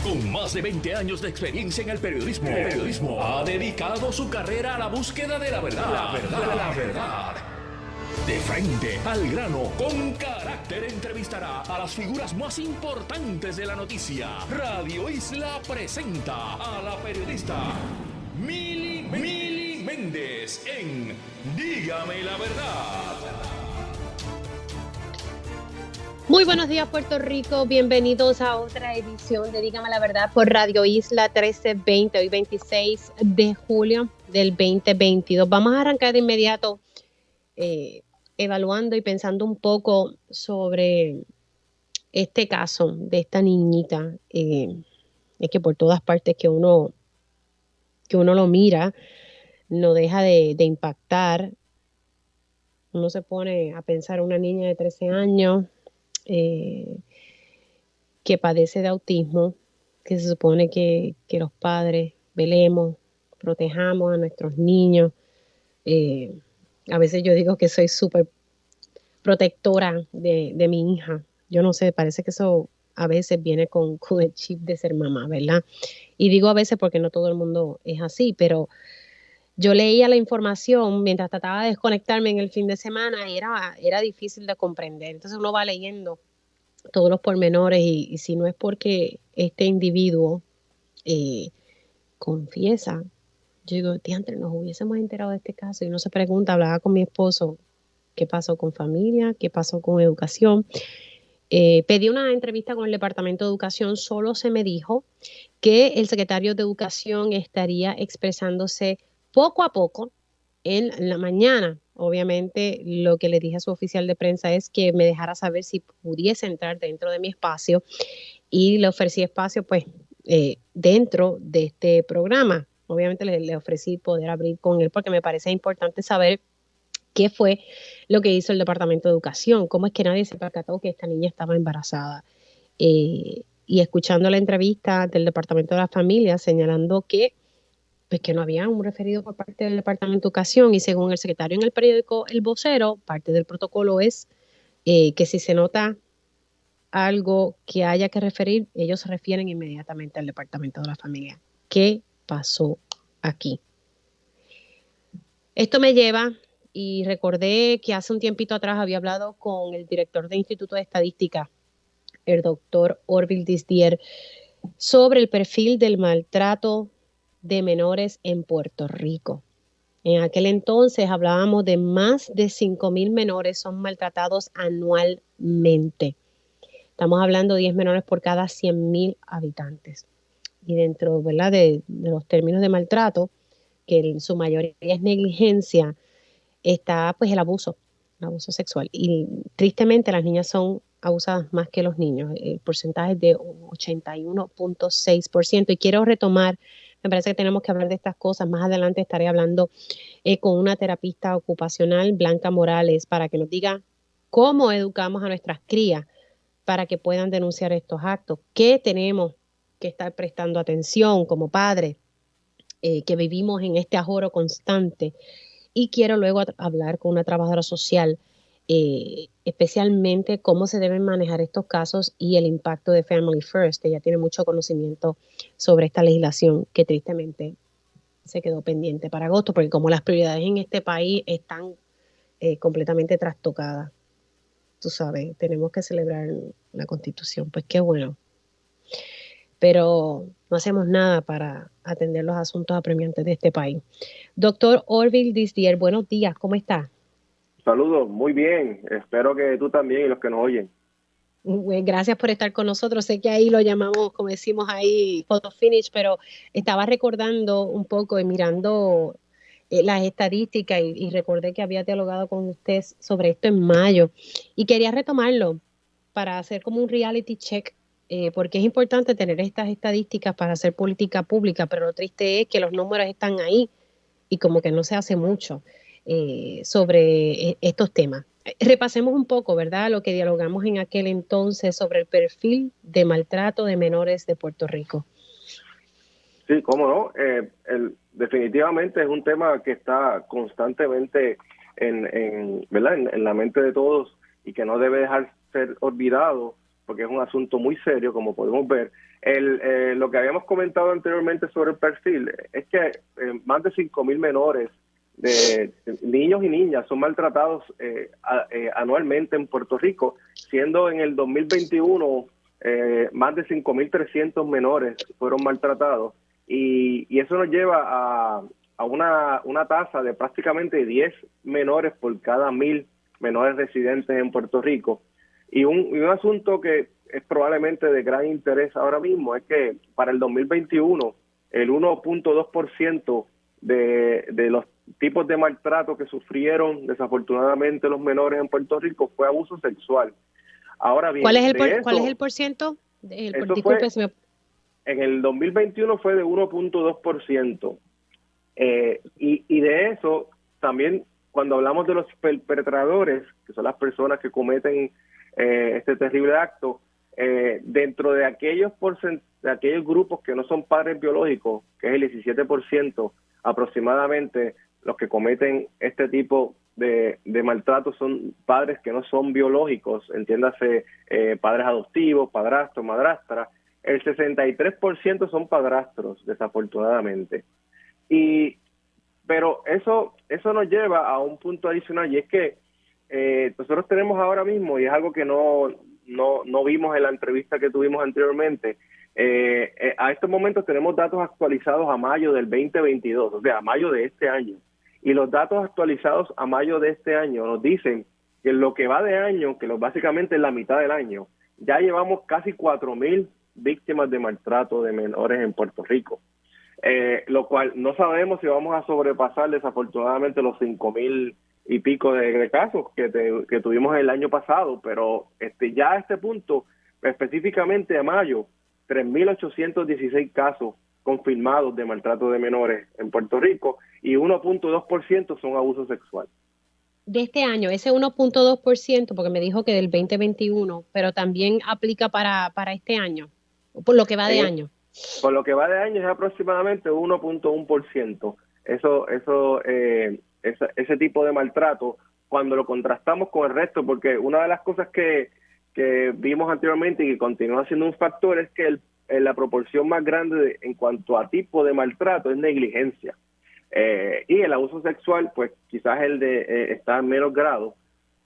Con más de 20 años de experiencia en el periodismo, ha dedicado su carrera a la búsqueda de la verdad. La verdad. De frente, al grano, con carácter, entrevistará a las figuras más importantes de la noticia. Radio Isla presenta a la periodista Mili Méndez en Dígame la Verdad. Muy buenos días, Puerto Rico. Bienvenidos a otra edición de Dígame la Verdad por Radio Isla 1320, hoy 26 de julio del 2022. Vamos a arrancar de inmediato evaluando y pensando un poco sobre este caso de esta niñita. Es que por todas partes que uno lo mira, no deja de impactar. Uno se pone a pensar una niña de 13 años que padece de autismo, que se supone que los padres velemos, protejamos a nuestros niños. A veces yo digo que soy súper protectora de mi hija. Yo no sé, parece que eso a veces viene con el chip de ser mamá, ¿verdad? Y digo a veces porque no todo el mundo es así, pero yo leía la información mientras trataba de desconectarme en el fin de semana y era difícil de comprender. Entonces uno va leyendo todos los pormenores y si no es porque este individuo confiesa, yo digo, diantre, nos hubiésemos enterado de este caso y uno se pregunta, hablaba con mi esposo, ¿qué pasó con familia? ¿Qué pasó con educación? Pedí una entrevista con el Departamento de Educación, solo se me dijo que el secretario de Educación estaría expresándose poco a poco en la mañana. Obviamente lo que le dije a su oficial de prensa es que me dejara saber si pudiese entrar dentro de mi espacio y le ofrecí espacio pues dentro de este programa. Obviamente le ofrecí poder abrir con él porque me parece importante saber qué fue lo que hizo el Departamento de Educación, cómo es que nadie se percató que esta niña estaba embarazada. Y escuchando la entrevista del Departamento de la Familia señalando que pues que no había un referido por parte del Departamento de Educación y según el secretario en el periódico El Vocero, parte del protocolo es que si se nota algo que haya que referir, ellos se refieren inmediatamente al Departamento de la Familia. ¿Qué pasó aquí? Esto me lleva y recordé que hace un tiempito atrás había hablado con el director del Instituto de Estadística, el doctor Orville Disdier, sobre el perfil del maltrato de menores en Puerto Rico. En aquel entonces hablábamos de más de 5,000 menores son maltratados anualmente. Estamos hablando de 10 menores por cada 100,000 habitantes. Y dentro, ¿verdad?, de los términos de maltrato, que en su mayoría es negligencia, está pues el abuso sexual. Y tristemente las niñas son abusadas más que los niños. El porcentaje es de 81.6%. Y quiero retomar, me parece que tenemos que hablar de estas cosas. Más adelante estaré hablando con una terapista ocupacional, Blanca Morales, para que nos diga cómo educamos a nuestras crías para que puedan denunciar estos actos. ¿Qué tenemos que estar prestando atención como padres que vivimos en este ajoro constante? Y quiero luego hablar con una trabajadora social, especialmente cómo se deben manejar estos casos y el impacto de Family First. Ella tiene mucho conocimiento sobre esta legislación que tristemente se quedó pendiente para agosto, porque como las prioridades en este país están completamente trastocadas, tú sabes, tenemos que celebrar la Constitución, pues qué bueno. Pero no hacemos nada para atender los asuntos apremiantes de este país. Doctor Orville Disdier, buenos días, ¿cómo está? Saludos, muy bien. Espero que tú también y los que nos oyen. Gracias por estar con nosotros. Sé que ahí lo llamamos, como decimos ahí, photo finish, pero estaba recordando un poco y mirando las estadísticas y recordé que había dialogado con usted sobre esto en mayo y quería retomarlo para hacer como un reality check, porque es importante tener estas estadísticas para hacer política pública, pero lo triste es que los números están ahí y como que no se hace mucho sobre estos temas. Repasemos un poco, ¿verdad?, lo que dialogamos en aquel entonces sobre el perfil de maltrato de menores de Puerto Rico. Sí, cómo no. Definitivamente es un tema que está constantemente ¿verdad?, en la mente de todos y que no debe dejar ser olvidado porque es un asunto muy serio, como podemos ver. Lo que habíamos comentado anteriormente sobre el perfil es que más de 5.000 menores, de niños y niñas, son maltratados anualmente en Puerto Rico, siendo en el 2021 más de 5.300 menores fueron maltratados, y eso nos lleva a una tasa de prácticamente 10 menores por cada 1.000 menores residentes en Puerto Rico. Y un asunto que es probablemente de gran interés ahora mismo es que para el 2021 el 1.2% de los tipos de maltrato que sufrieron desafortunadamente los menores en Puerto Rico fue abuso sexual. Ahora bien, ¿Cuál es el por ciento? Disculpe, en el 2021 fue de 1.2%. Y de eso también, cuando hablamos de los perpetradores, que son las personas que cometen este terrible acto, dentro de aquellos grupos que no son padres biológicos, que es el 17% aproximadamente, los que cometen este tipo de maltrato son padres que no son biológicos, entiéndase padres adoptivos, padrastros, madrastras. El 63% son padrastros, desafortunadamente. Pero eso nos lleva a un punto adicional, y es que nosotros tenemos ahora mismo, y es algo que no vimos en la entrevista que tuvimos anteriormente, a estos momentos tenemos datos actualizados a mayo del 2022, o sea, a mayo de este año. Y los datos actualizados a mayo de este año nos dicen que en lo que va de año, que básicamente en la mitad del año, ya llevamos casi 4.000 víctimas de maltrato de menores en Puerto Rico. Lo cual no sabemos si vamos a sobrepasar desafortunadamente los 5.000 y pico de casos que tuvimos el año pasado, pero ya a este punto, específicamente a mayo, 3.816 casos confirmados de maltrato de menores en Puerto Rico, y 1.2% son abuso sexual. De este año, ese 1.2%, porque me dijo que del 2021, pero también aplica para este año, por lo que va de año. Por lo que va de año es aproximadamente 1.1%. Ese tipo de maltrato, cuando lo contrastamos con el resto, porque una de las cosas que vimos anteriormente y que continúa siendo un factor es que la proporción más grande en cuanto a tipo de maltrato es negligencia. Y el abuso sexual, pues quizás está en menos grado.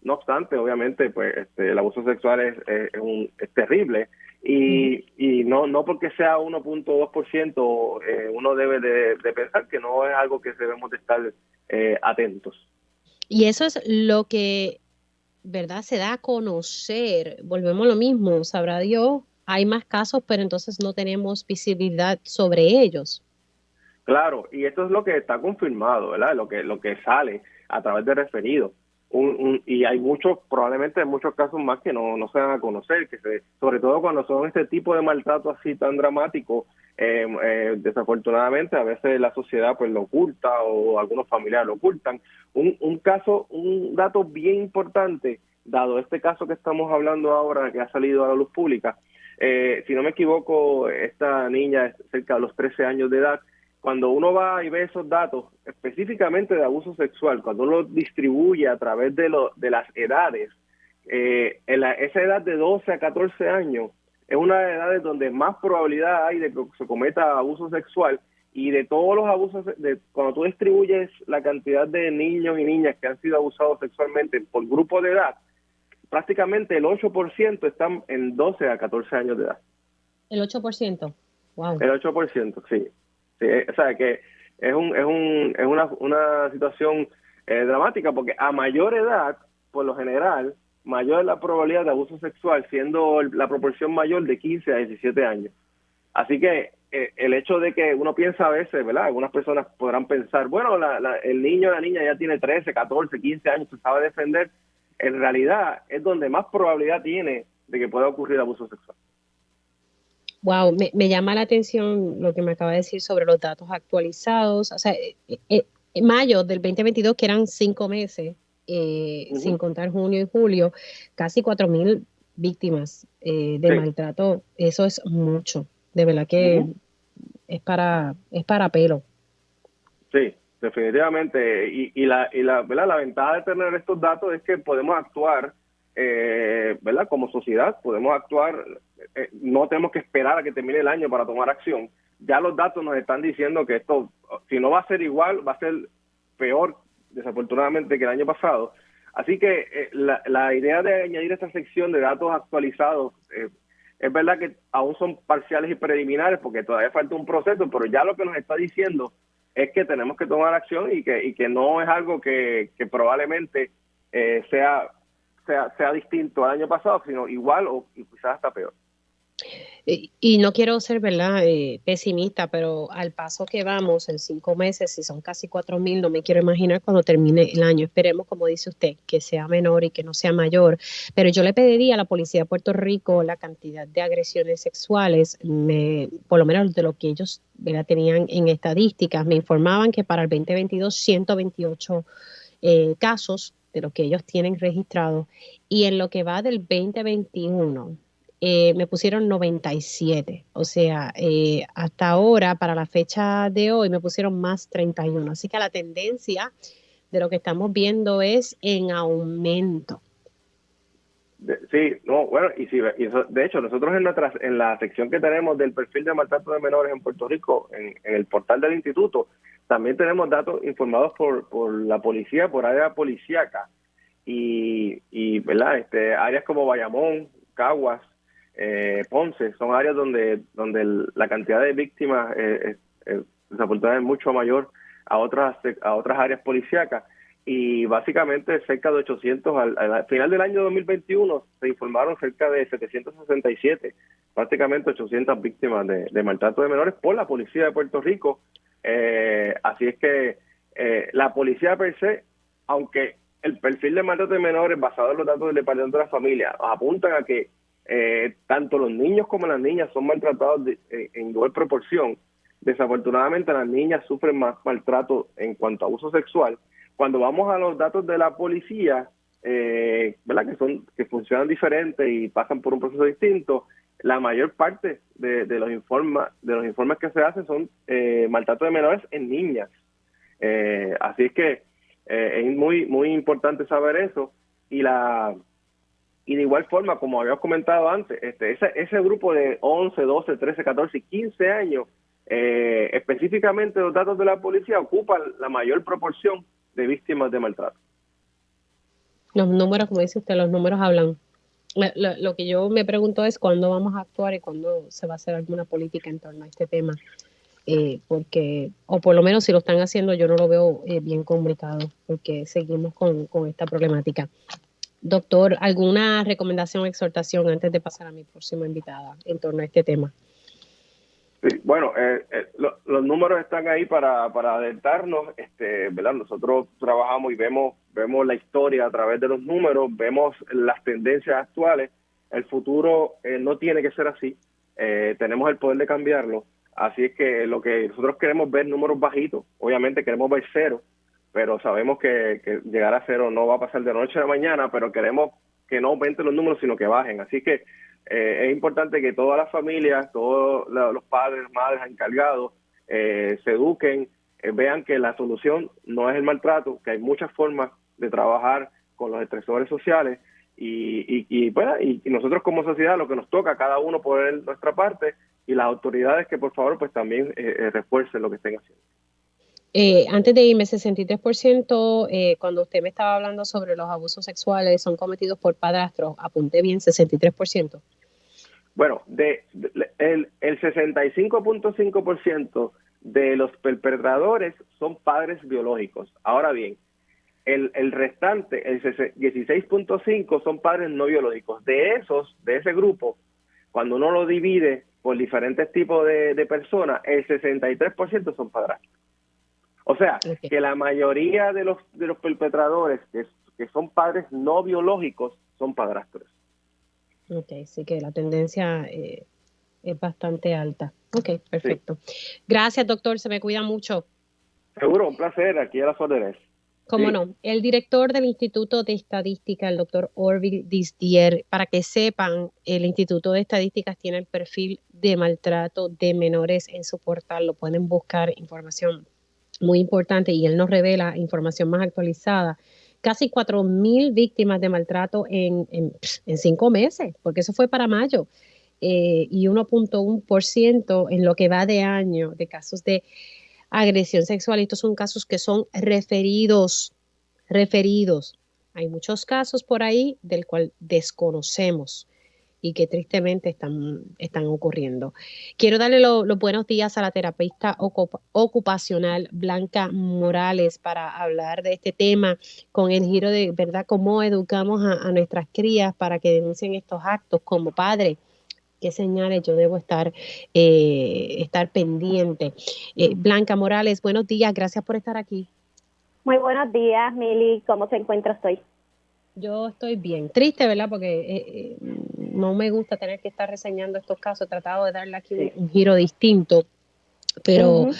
No obstante, obviamente, pues el abuso sexual es terrible, y no porque sea 1.2%, uno debe de pensar que no es algo que debemos de estar atentos. Y eso es lo que, ¿verdad?, se da a conocer. Volvemos a lo mismo, sabrá Dios, hay más casos, pero entonces no tenemos visibilidad sobre ellos. Claro, y esto es lo que está confirmado, ¿verdad? Lo que sale a través de referidos. Y hay probablemente hay muchos casos más que no se dan a conocer, sobre todo cuando son este tipo de maltrato así tan dramático. Desafortunadamente a veces la sociedad pues lo oculta, o algunos familiares lo ocultan. Un dato bien importante, dado este caso que estamos hablando ahora, que ha salido a la luz pública, si no me equivoco, esta niña es cerca de los 13 años de edad. Cuando uno va y ve esos datos, específicamente de abuso sexual, cuando uno distribuye a través de las edades, esa edad de 12 a 14 años es una de las edades donde más probabilidad hay de que se cometa abuso sexual, y de todos los abusos, cuando tú distribuyes la cantidad de niños y niñas que han sido abusados sexualmente por grupo de edad, prácticamente el 8% están en 12 a 14 años de edad. ¿El 8%? Wow. El 8%, sí. Sí, o sea que es una situación dramática, porque a mayor edad, por lo general, mayor es la probabilidad de abuso sexual, siendo la proporción mayor de 15 a 17 años. Así que el hecho de que uno piensa a veces, ¿verdad? Algunas personas podrán pensar, bueno, el niño o la niña ya tiene 13, 14, 15 años, se sabe defender. En realidad es donde más probabilidad tiene de que pueda ocurrir abuso sexual. Wow, me llama la atención lo que me acaba de decir sobre los datos actualizados. O sea, en mayo del 2022, que eran 5 meses, sin contar junio y julio, casi 4.000 víctimas de maltrato. Eso es mucho. De verdad que es para pelo. Sí, definitivamente. Y la ¿verdad? La ventaja de tener estos datos es que podemos actuar, ¿verdad? Como sociedad, podemos actuar no tenemos que esperar a que termine el año para tomar acción. Ya los datos nos están diciendo que esto, si no va a ser igual, va a ser peor, desafortunadamente, que el año pasado. Así que la idea de añadir esta sección de datos actualizados, es verdad que aún son parciales y preliminares porque todavía falta un proceso, pero ya lo que nos está diciendo es que tenemos que tomar acción y que no es algo que probablemente sea distinto al año pasado, sino igual o quizás hasta peor. Y no quiero ser, ¿verdad?, pesimista, pero al paso que vamos en 5 meses, si son casi 4,000, no me quiero imaginar cuando termine el año. Esperemos, como dice usted, que sea menor y que no sea mayor. Pero yo le pediría a la Policía de Puerto Rico la cantidad de agresiones sexuales, por lo menos de lo que ellos, ¿verdad?, tenían en estadísticas. Me informaban que para el 2022, 128 casos de lo que ellos tienen registrado. Y en lo que va del 2021... me pusieron 97, o sea, hasta ahora, para la fecha de hoy, me pusieron más 31, así que la tendencia de lo que estamos viendo es en aumento. Sí, no, bueno, de hecho, nosotros en la sección que tenemos del perfil de maltrato de menores en Puerto Rico, en el portal del instituto, también tenemos datos informados por la policía, por área policíaca, y ¿verdad? Áreas como Bayamón, Caguas, Ponce, son áreas donde la cantidad de víctimas desafortunadamente es mucho mayor a otras áreas policíacas, y básicamente cerca de 800 al final del año 2021 se informaron cerca de 767, prácticamente 800 víctimas de maltrato de menores por la policía de Puerto Rico. Así es que la policía per se, aunque el perfil de maltrato de menores basado en los datos del Departamento de la Familia apuntan a que tanto los niños como las niñas son maltratados en igual proporción, desafortunadamente las niñas sufren más maltrato en cuanto a abuso sexual. Cuando vamos a los datos de la policía, ¿verdad?, que funcionan diferentes y pasan por un proceso distinto, la mayor parte de los informes que se hacen son maltrato de menores en niñas. Así es que es muy muy importante saber eso, y de igual forma, como habíamos comentado antes, ese grupo de 11, 12, 13, 14 y 15 años, específicamente los datos de la policía ocupan la mayor proporción de víctimas de maltrato. Los números, como dice usted, los números hablan. Lo que yo me pregunto es cuándo vamos a actuar y cuándo se va a hacer alguna política en torno a este tema, porque, o por lo menos si lo están haciendo, yo no lo veo bien comunicado, porque seguimos con esta problemática. Doctor, ¿alguna recomendación o exhortación antes de pasar a mi próxima invitada en torno a este tema? Sí, bueno, los números están ahí para alertarnos, ¿verdad? Nosotros trabajamos y vemos la historia a través de los números, vemos las tendencias actuales. El futuro no tiene que ser así, tenemos el poder de cambiarlo, así es que lo que nosotros queremos ver números bajitos, obviamente queremos ver cero, pero sabemos que llegar a cero no va a pasar de noche a la mañana, pero queremos que no aumenten los números, sino que bajen. Así que es importante que todas las familias, todos los padres, madres encargados, se eduquen, vean que la solución no es el maltrato, que hay muchas formas de trabajar con los estresores sociales, y nosotros como sociedad lo que nos toca a cada uno poner nuestra parte, y las autoridades que por favor pues también refuercen lo que estén haciendo. Antes de irme, 63%, cuando usted me estaba hablando sobre los abusos sexuales, son cometidos por padrastros. Apunté bien, 63%. Bueno, el 65.5% de los perpetradores son padres biológicos. Ahora bien, el restante, el 16.5% son padres no biológicos. De ese grupo, cuando uno lo divide por diferentes tipos de personas, el 63% son padrastros. O sea, okay, que la mayoría de los perpetradores que son padres no biológicos son padrastros. Ok, sí que la tendencia es bastante alta. Ok, perfecto. Sí. Gracias, doctor, se me cuida mucho. Seguro, un placer, aquí a las órdenes. Cómo no. El director del Instituto de Estadística, el doctor Orville Disdier, para que sepan, el Instituto de Estadísticas tiene el perfil de maltrato de menores en su portal, lo pueden buscar, información muy importante, y él nos revela información más actualizada. Casi 4,000 víctimas de maltrato en 5 meses, porque eso fue para mayo. y 1.1% en lo que va de año de casos de agresión sexual. Estos son casos que son referidos. Hay muchos casos por ahí del cual desconocemos y que tristemente están ocurriendo. Quiero darle los buenos días a la terapeuta ocupacional Blanca Morales para hablar de este tema con el giro de, ¿verdad?, cómo educamos a nuestras crías para que denuncien estos actos como padre. ¿Qué señales yo debo estar pendiente? Blanca Morales, buenos días, gracias por estar aquí. Muy buenos días, Mili. ¿Cómo se encuentra hoy? Yo estoy bien, triste, ¿verdad? Porque no me gusta tener que estar reseñando estos casos. He tratado de darle aquí un giro distinto, pero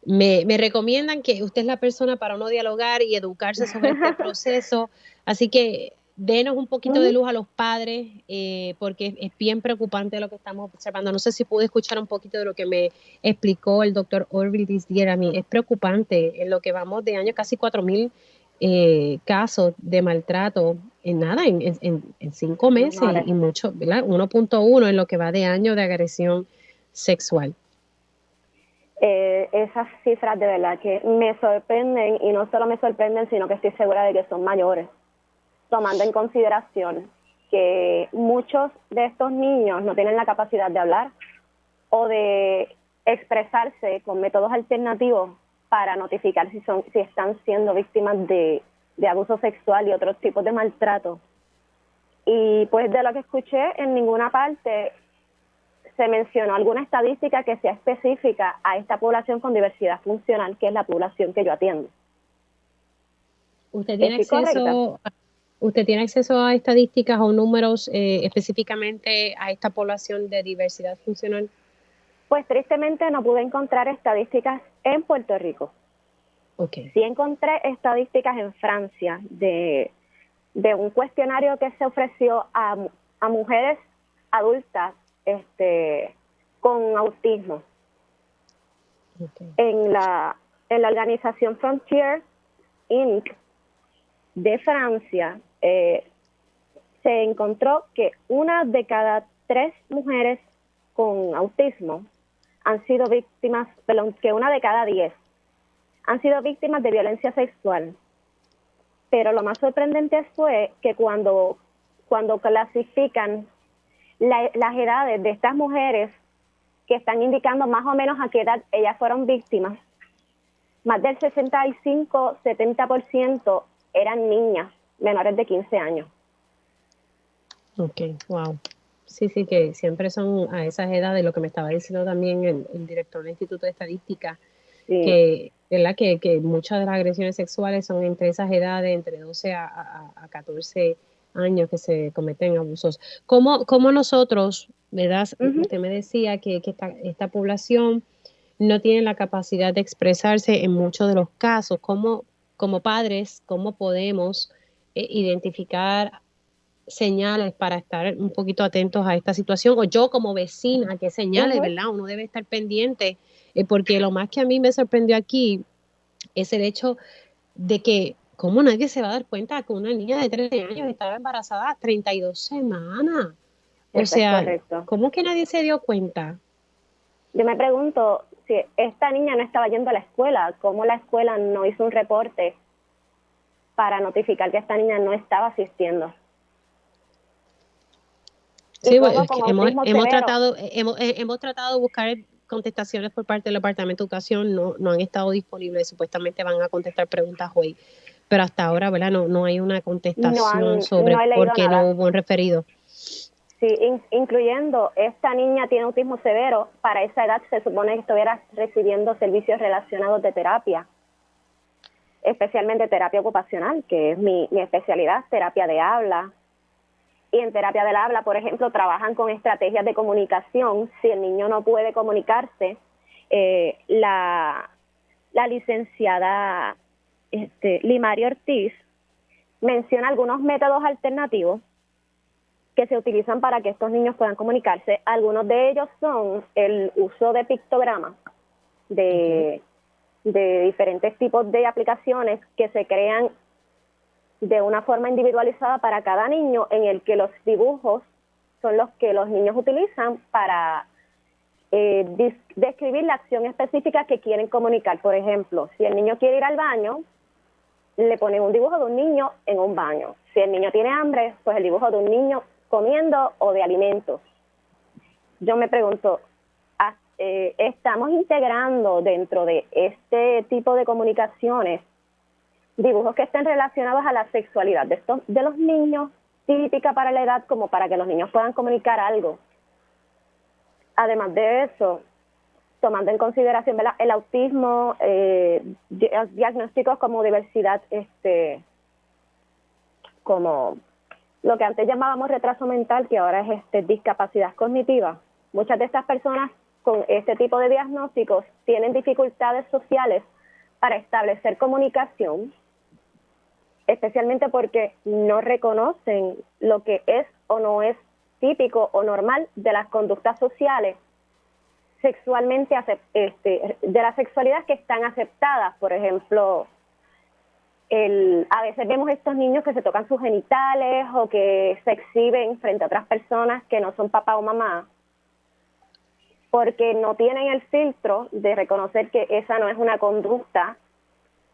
me recomiendan que usted es la persona para uno dialogar y educarse sobre este proceso. Así que denos un poquito de luz a los padres, porque es bien preocupante lo que estamos observando. No sé si pude escuchar un poquito de lo que me explicó el doctor Orville Disdier. A mí es preocupante en lo que vamos de año, casi 4,000 casos de maltrato en 5 meses y mucho, ¿verdad? 1.1 en lo que va de año de agresión sexual. Esas cifras de verdad que me sorprenden, y no solo me sorprenden, sino que estoy segura de que son mayores, tomando en consideración que muchos de estos niños no tienen la capacidad de hablar o de expresarse con métodos alternativos para notificar si están siendo víctimas de abuso sexual y otros tipos de maltrato. Y pues de lo que escuché, en ninguna parte se mencionó alguna estadística que sea específica a esta población con diversidad funcional, que es la población que yo atiendo. ¿Usted tiene acceso a estadísticas o números específicamente a esta población de diversidad funcional? Pues tristemente no pude encontrar estadísticas en Puerto Rico. Okay. Sí encontré estadísticas en Francia de un cuestionario que se ofreció a mujeres adultas con autismo. Okay. En la organización Frontier Inc. de Francia se encontró que 1 de cada 3 mujeres con autismo han sido víctimas, que 1 de cada 10 han sido víctimas de violencia sexual. Pero lo más sorprendente fue que cuando clasifican las edades de estas mujeres, que están indicando más o menos a qué edad ellas fueron víctimas, más del 65-70% eran niñas menores de 15 años. Ok, wow. Sí, que siempre son a esas edades, lo que me estaba diciendo también el director del Instituto de Estadística, sí, que muchas de las agresiones sexuales son entre esas edades, entre 12 a 14 años que se cometen abusos. ¿Cómo nosotros, verdad? Usted me decía que esta población no tiene la capacidad de expresarse en muchos de los casos. Como padres, ¿cómo podemos identificar señales para estar un poquito atentos a esta situación? O yo como vecina, ¿qué señales, verdad? Uno debe estar pendiente, porque lo más que a mí me sorprendió aquí es el hecho de que cómo nadie se va a dar cuenta que una niña de 13 años estaba embarazada a 32 semanas. O sea, ¿cómo que nadie se dio cuenta? Yo me pregunto, si esta niña no estaba yendo a la escuela, ¿cómo la escuela no hizo un reporte para notificar que esta niña no estaba asistiendo? Sí, bueno, hemos tratado de buscar contestaciones por parte del Departamento de Educación, no han estado disponibles, supuestamente van a contestar preguntas hoy, pero hasta ahora, ¿verdad? No hay una contestación sobre por qué no hubo un referido. Sí, incluyendo, esta niña tiene autismo severo, para esa edad se supone que estuviera recibiendo servicios relacionados de terapia, especialmente terapia ocupacional, que es mi especialidad, terapia de habla. Y en terapia del habla, por ejemplo, trabajan con estrategias de comunicación. Si el niño no puede comunicarse, la licenciada Limari Ortiz menciona algunos métodos alternativos que se utilizan para que estos niños puedan comunicarse. Algunos de ellos son el uso de pictogramas, de diferentes tipos de aplicaciones que se crean de una forma individualizada para cada niño, en el que los dibujos son los que los niños utilizan para describir la acción específica que quieren comunicar. Por ejemplo, si el niño quiere ir al baño, le ponen un dibujo de un niño en un baño. Si el niño tiene hambre, pues el dibujo de un niño comiendo o de alimentos. Yo me pregunto, ¿estamos integrando dentro de este tipo de comunicaciones dibujos que estén relacionados a la sexualidad de los niños, típica para la edad, como para que los niños puedan comunicar algo? Además de eso, tomando en consideración, ¿verdad?, el autismo, diagnósticos como diversidad, como lo que antes llamábamos retraso mental, que ahora es discapacidad cognitiva. Muchas de estas personas con este tipo de diagnósticos tienen dificultades sociales para establecer comunicación, especialmente porque no reconocen lo que es o no es típico o normal de las conductas sociales sexualmente de la sexualidad que están aceptadas. Por ejemplo, a veces vemos estos niños que se tocan sus genitales o que se exhiben frente a otras personas que no son papá o mamá, porque no tienen el filtro de reconocer que esa no es una conducta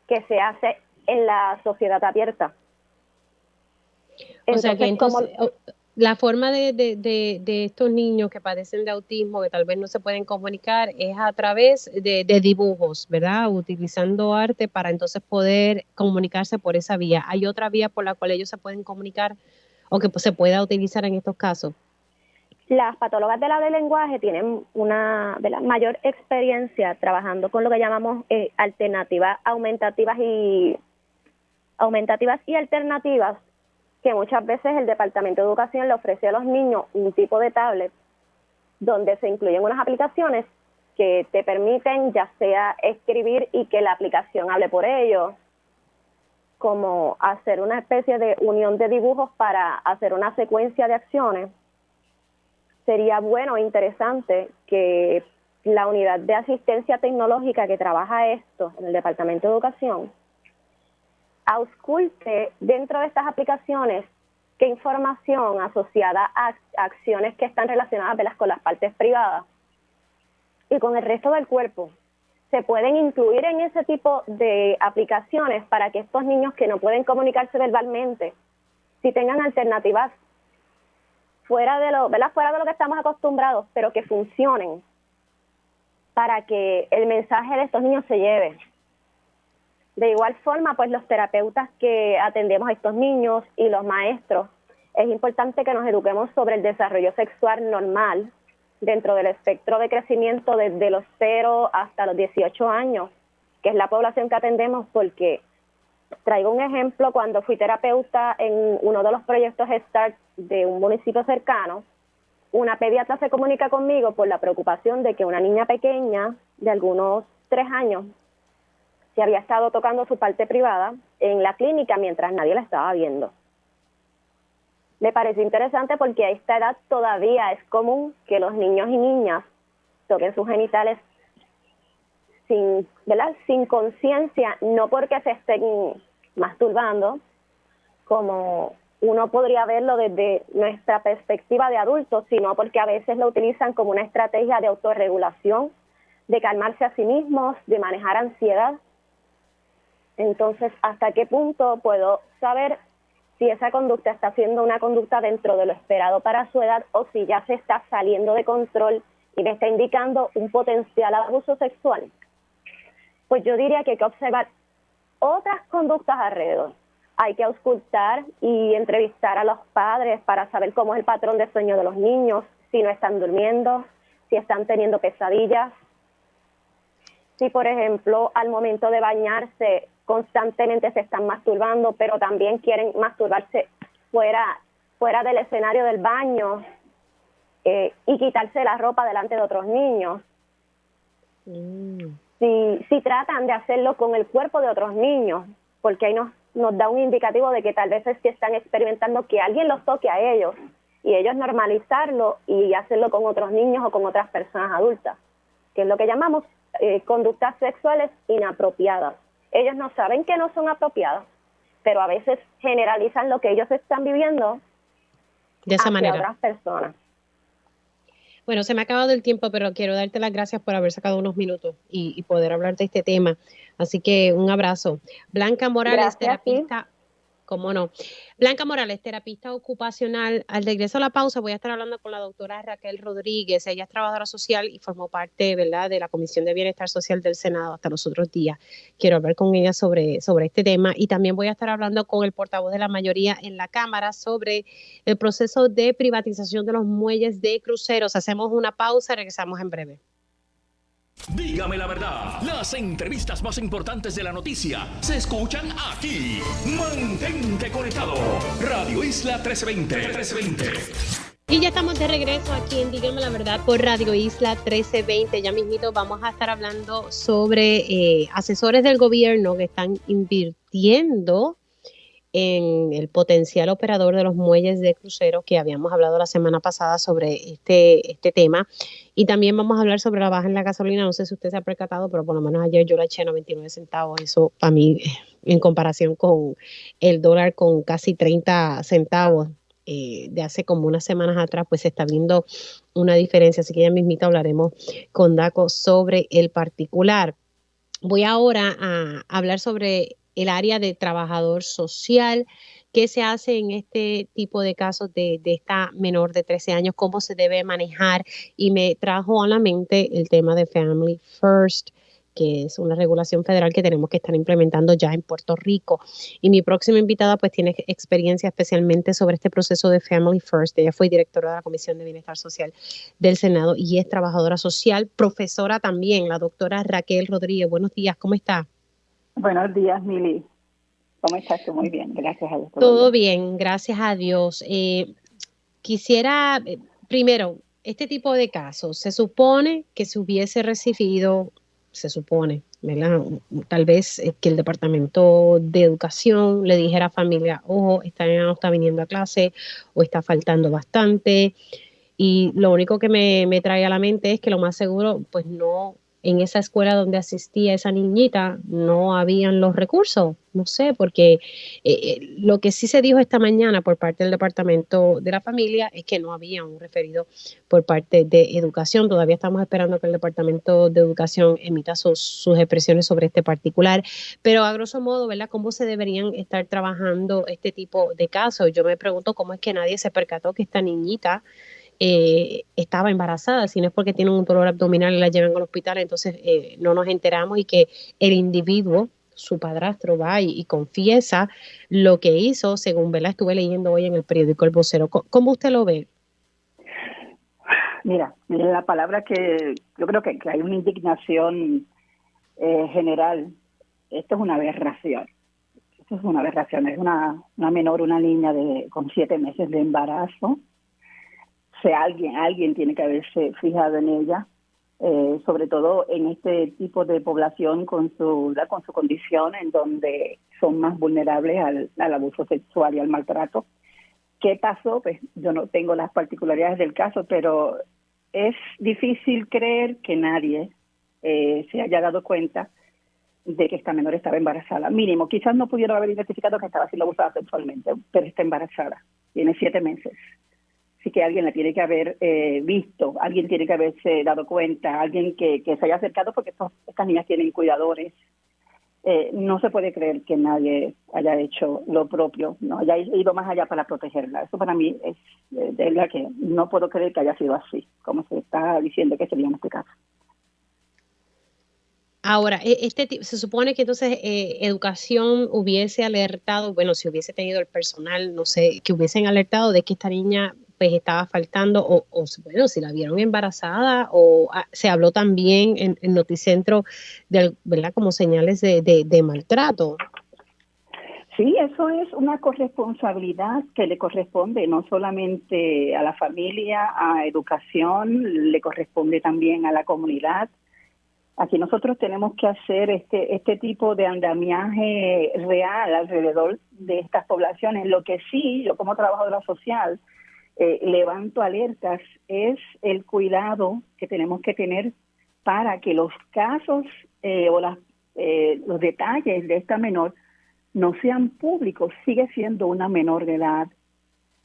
que se hace en la sociedad abierta. O sea que entonces la forma de estos niños que padecen de autismo, que tal vez no se pueden comunicar, es a través de dibujos, ¿verdad? Utilizando arte para entonces poder comunicarse por esa vía. ¿Hay otra vía por la cual ellos se pueden comunicar o que se pueda utilizar en estos casos? Las patólogas del lenguaje tienen una mayor experiencia trabajando con lo que llamamos alternativas aumentativas y alternativas, que muchas veces el Departamento de Educación le ofrece a los niños un tipo de tablet donde se incluyen unas aplicaciones que te permiten ya sea escribir y que la aplicación hable por ellos, como hacer una especie de unión de dibujos para hacer una secuencia de acciones. Sería bueno e interesante que la unidad de asistencia tecnológica que trabaja esto en el Departamento de Educación ausculte dentro de estas aplicaciones qué información asociada a acciones que están relacionadas, ¿verdad?, con las partes privadas y con el resto del cuerpo se pueden incluir en ese tipo de aplicaciones para que estos niños que no pueden comunicarse verbalmente, si tengan alternativas fuera de lo que estamos acostumbrados, pero que funcionen para que el mensaje de estos niños se lleve. De igual forma, pues los terapeutas que atendemos a estos niños y los maestros, es importante que nos eduquemos sobre el desarrollo sexual normal dentro del espectro de crecimiento desde los 0 hasta los 18 años, que es la población que atendemos, porque traigo un ejemplo. Cuando fui terapeuta en uno de los proyectos START de un municipio cercano, una pediatra se comunica conmigo por la preocupación de que una niña pequeña de algunos 3 años se había estado tocando su parte privada en la clínica mientras nadie la estaba viendo. Me pareció interesante porque a esta edad todavía es común que los niños y niñas toquen sus genitales sin conciencia, no porque se estén masturbando, como uno podría verlo desde nuestra perspectiva de adultos, sino porque a veces lo utilizan como una estrategia de autorregulación, de calmarse a sí mismos, de manejar ansiedad. Entonces, ¿hasta qué punto puedo saber si esa conducta está siendo una conducta dentro de lo esperado para su edad o si ya se está saliendo de control y me está indicando un potencial abuso sexual? Pues yo diría que hay que observar otras conductas alrededor. Hay que auscultar y entrevistar a los padres para saber cómo es el patrón de sueño de los niños, si no están durmiendo, si están teniendo pesadillas, si por ejemplo al momento de bañarse constantemente se están masturbando, pero también quieren masturbarse fuera del escenario del baño y quitarse la ropa delante de otros niños. Si tratan de hacerlo con el cuerpo de otros niños, porque ahí nos da un indicativo de que tal vez es que están experimentando que alguien los toque a ellos y ellos normalizarlo y hacerlo con otros niños o con otras personas adultas, que es lo que llamamos conductas sexuales inapropiadas. Ellos no saben que no son apropiadas, pero a veces generalizan lo que ellos están viviendo de esa hacia manera. otras personas. Bueno, se me ha acabado el tiempo, pero quiero darte las gracias por haber sacado unos minutos y poder hablar de este tema. Así que un abrazo. Blanca Morales, Gracias, sí. terapista, ¿cómo no? Blanca Morales, terapista ocupacional. Al regreso a la pausa voy a estar hablando con la doctora Raquel Rodríguez. Ella es trabajadora social y formó parte, ¿verdad?, de la Comisión de Bienestar Social del Senado hasta los otros días. Quiero hablar con ella sobre este tema y también voy a estar hablando con el portavoz de la mayoría en la Cámara sobre el proceso de privatización de los muelles de cruceros. Hacemos una pausa y regresamos en breve. Dígame la verdad, las entrevistas más importantes de la noticia se escuchan aquí. Mantente conectado. Radio Isla 1320. Y ya estamos de regreso aquí en Dígame la Verdad por Radio Isla 1320. Ya mismito vamos a estar hablando sobre asesores del gobierno que están invirtiendo en el potencial operador de los muelles de cruceros, que habíamos hablado la semana pasada sobre este tema. Y también vamos a hablar sobre la baja en la gasolina. No sé si usted se ha percatado, pero por lo menos ayer yo la eché a 99 centavos. Eso para mí, en comparación con el dólar con casi 30 centavos de hace como unas semanas atrás, pues se está viendo una diferencia. Así que ya mismito hablaremos con Daco sobre el particular. Voy ahora a hablar sobre el área de trabajador social, qué se hace en este tipo de casos de esta menor de 13 años, cómo se debe manejar, y me trajo a la mente el tema de Family First, que es una regulación federal que tenemos que estar implementando ya en Puerto Rico. Y mi próxima invitada pues tiene experiencia especialmente sobre este proceso de Family First. Ella fue directora de la Comisión de Bienestar Social del Senado y es trabajadora social, profesora también, la doctora Raquel Rodríguez. Buenos días, ¿cómo está? Buenos días, Mili. ¿Cómo estás? Muy bien, gracias a Dios. Todo bien, gracias a Dios. Quisiera, primero, este tipo de casos, se supone que se hubiese recibido, se supone, ¿verdad? Tal vez que el Departamento de Educación le dijera a familia, ojo, esta niña no está viniendo a clase o está faltando bastante. Y lo único que me trae a la mente es que lo más seguro, pues no, en esa escuela donde asistía esa niñita no habían los recursos, no sé, porque lo que sí se dijo esta mañana por parte del Departamento de la Familia es que no había un referido por parte de Educación. Todavía estamos esperando que el Departamento de Educación emita sus expresiones sobre este particular, pero a grosso modo, ¿verdad?, ¿cómo se deberían estar trabajando este tipo de casos? Yo me pregunto cómo es que nadie se percató que esta niñita estaba embarazada, si no es porque tiene un dolor abdominal y la llevan al hospital, entonces no nos enteramos, y que el individuo, su padrastro, va y confiesa lo que hizo, según, ¿verdad?, estuve leyendo hoy en el periódico El Vocero. ¿Cómo usted lo ve? Mira, la palabra que yo creo que hay una indignación general. Esto es una aberración. Esto es una aberración. Es una menor, una niña con 7 meses de embarazo. Alguien tiene que haberse fijado en ella, sobre todo en este tipo de población con su condición, en donde son más vulnerables al abuso sexual y al maltrato. ¿Qué pasó? Pues yo no tengo las particularidades del caso, pero es difícil creer que nadie se haya dado cuenta de que esta menor estaba embarazada. Mínimo, quizás no pudieron haber identificado que estaba siendo abusada sexualmente, pero está embarazada, tiene 7 meses. Así que alguien la tiene que haber visto, alguien tiene que haberse dado cuenta, alguien que se haya acercado, porque estas niñas tienen cuidadores. No se puede creer que nadie haya hecho lo propio, no haya ido más allá para protegerla. Eso para mí es de verdad que no puedo creer que haya sido así, como se está diciendo que sería en este caso. Ahora, se supone que entonces Educación hubiese alertado, bueno, si hubiese tenido el personal, no sé, que hubiesen alertado de que esta niña pues estaba faltando, o bueno, si la vieron embarazada, o se habló también en Noticentro, ¿verdad?, como señales de maltrato. Sí, eso es una corresponsabilidad que le corresponde no solamente a la familia, a Educación, le corresponde también a la comunidad. Aquí nosotros tenemos que hacer este tipo de andamiaje real alrededor de estas poblaciones. Lo que sí, yo como trabajadora social levanto alertas, es el cuidado que tenemos que tener para que los casos o los detalles de esta menor no sean públicos. Sigue siendo una menor de edad.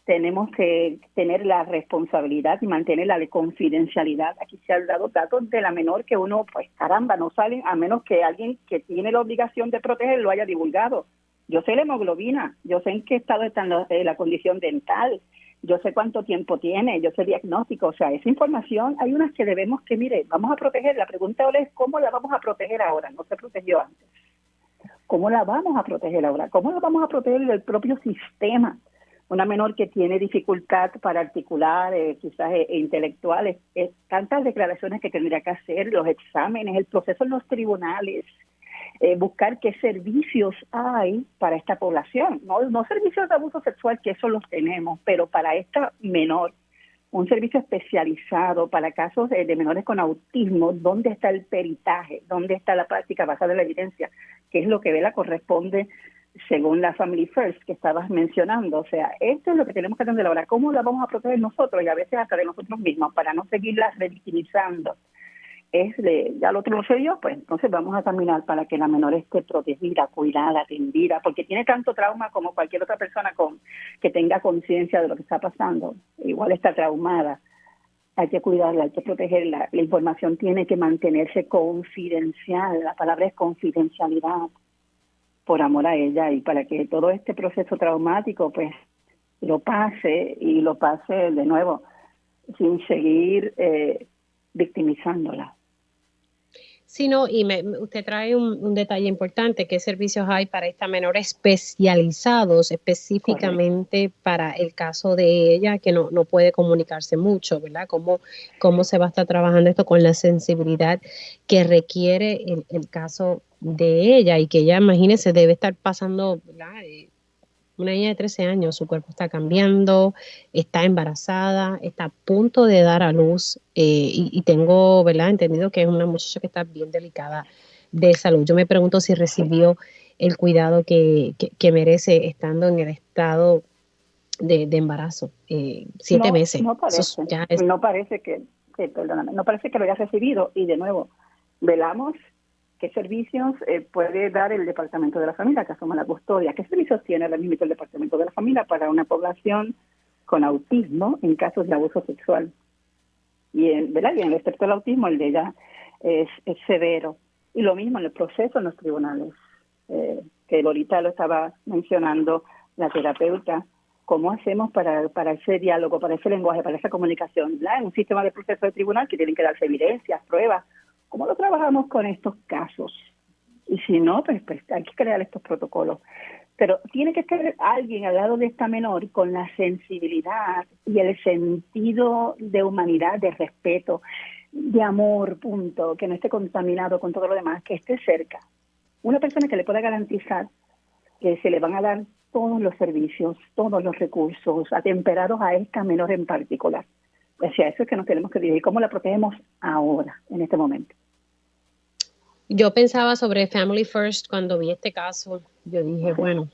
tenemos que tener la responsabilidad y mantener la confidencialidad. Aquí se han dado datos de la menor que uno, pues caramba, no salen a menos que alguien que tiene la obligación de proteger lo haya divulgado. Yo sé la hemoglobina, yo sé en qué estado está la condición dental, yo sé cuánto tiempo tiene, yo sé el diagnóstico. O sea, esa información, hay unas que debemos que, mire, vamos a proteger. La pregunta ahora es cómo la vamos a proteger ahora, no se protegió antes. ¿Cómo la vamos a proteger ahora? ¿Cómo la vamos a proteger del propio sistema? Una menor que tiene dificultad para articular, quizás intelectuales, tantas declaraciones que tendría que hacer, los exámenes, el proceso en los tribunales, buscar qué servicios hay para esta población. No servicios de abuso sexual, que eso los tenemos, pero para esta menor, un servicio especializado para casos de menores con autismo. ¿Dónde está el peritaje? ¿Dónde está la práctica basada en la evidencia? ¿Qué es lo que corresponde según la Family First que estabas mencionando? O sea, esto es lo que tenemos que atender ahora. ¿Cómo la vamos a proteger nosotros? Y a veces hasta de nosotros mismos, para no seguirlas revictimizando. Ya lo otro lo sé yo, pues entonces vamos a caminar para que la menor esté protegida, cuidada, atendida, porque tiene tanto trauma como cualquier otra persona que tenga conciencia de lo que está pasando. Igual está traumada. Hay que cuidarla, hay que protegerla. La información tiene que mantenerse confidencial. La palabra es confidencialidad, por amor a ella, y para que todo este proceso traumático pues lo pase de nuevo sin seguir victimizándola. Sí, no, y usted trae un detalle importante: ¿qué servicios hay para esta menor especializados específicamente para el caso de ella, que no puede comunicarse mucho, ¿verdad? ¿Cómo se va a estar trabajando esto con la sensibilidad que requiere el caso de ella? Y que ella, imagínese, debe estar pasando, ¿verdad? Una niña de 13 años, su cuerpo está cambiando, está embarazada, está a punto de dar a luz, y tengo, ¿verdad?, entendido que es una muchacha que está bien delicada de salud. Yo me pregunto si recibió el cuidado que merece estando en el estado de embarazo. 7 meses. No parece, no parece perdóname, no parece que lo haya recibido. Y de nuevo, velamos qué servicios puede dar el Departamento de la Familia, que asuma la custodia. ¿Qué servicios tiene ahora mismo el Departamento de la Familia para una población con autismo en casos de abuso sexual? ¿Verdad? Y en el aspecto del autismo, el de ella es severo. Y lo mismo en el proceso en los tribunales, que ahorita lo estaba mencionando la terapeuta. ¿Cómo hacemos para ese diálogo, para ese lenguaje, para esa comunicación? ¿Verdad? En un sistema de proceso de tribunal que tienen que darse evidencias, pruebas. ¿Cómo lo trabajamos con estos casos? Y si no, pues hay que crear estos protocolos. Pero tiene que estar alguien al lado de esta menor con la sensibilidad y el sentido de humanidad, de respeto, de amor, punto, que no esté contaminado con todo lo demás, que esté cerca. Una persona que le pueda garantizar que se le van a dar todos los servicios, todos los recursos atemperados a esta menor en particular. Hacia eso es que nos tenemos que dirigir. ¿Cómo la protegemos ahora, en este momento? Yo pensaba sobre Family First cuando vi este caso. Yo dije, bueno,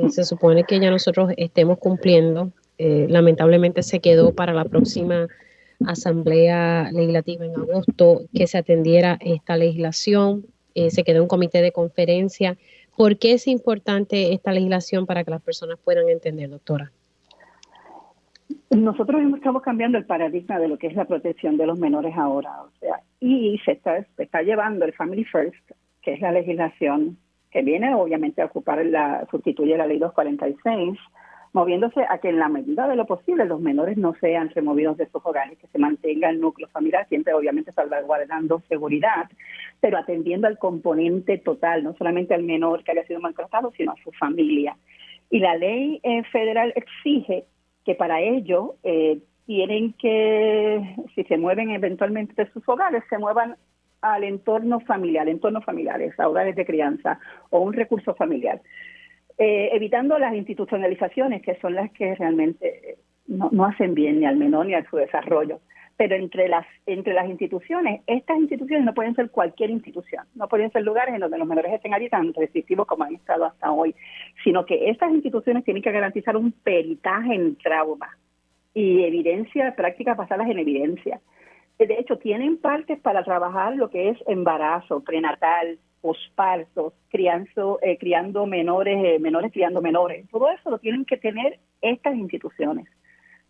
se supone que ya nosotros estemos cumpliendo. Lamentablemente se quedó para la próxima asamblea legislativa en agosto que se atendiera esta legislación. Se quedó un comité de conferencia. ¿Por qué es importante esta legislación para que las personas puedan entender, doctora? Nosotros estamos cambiando el paradigma de lo que es la protección de los menores ahora, o sea, y se está llevando el Family First, que es la legislación que viene obviamente a sustituye la ley 246, moviéndose a que en la medida de lo posible los menores no sean removidos de sus hogares, que se mantenga el núcleo familiar, siempre obviamente salvaguardando seguridad, pero atendiendo al componente total, no solamente al menor que haya sido maltratado, sino a su familia. Y la ley federal exige que para ello tienen que, si se mueven eventualmente de sus hogares, se muevan al entornos familiares, a hogares de crianza o un recurso familiar, evitando las institucionalizaciones, que son las que realmente no hacen bien ni al menor ni a su desarrollo. Pero entre las instituciones, estas instituciones no pueden ser cualquier institución, no pueden ser lugares en donde los menores estén allí tan restrictivos como han estado hasta hoy, sino que estas instituciones tienen que garantizar un peritaje en trauma y evidencia, prácticas basadas en evidencia. De hecho, tienen partes para trabajar lo que es embarazo, prenatal, pospartos, criando menores, menores criando menores. Todo eso lo tienen que tener estas instituciones.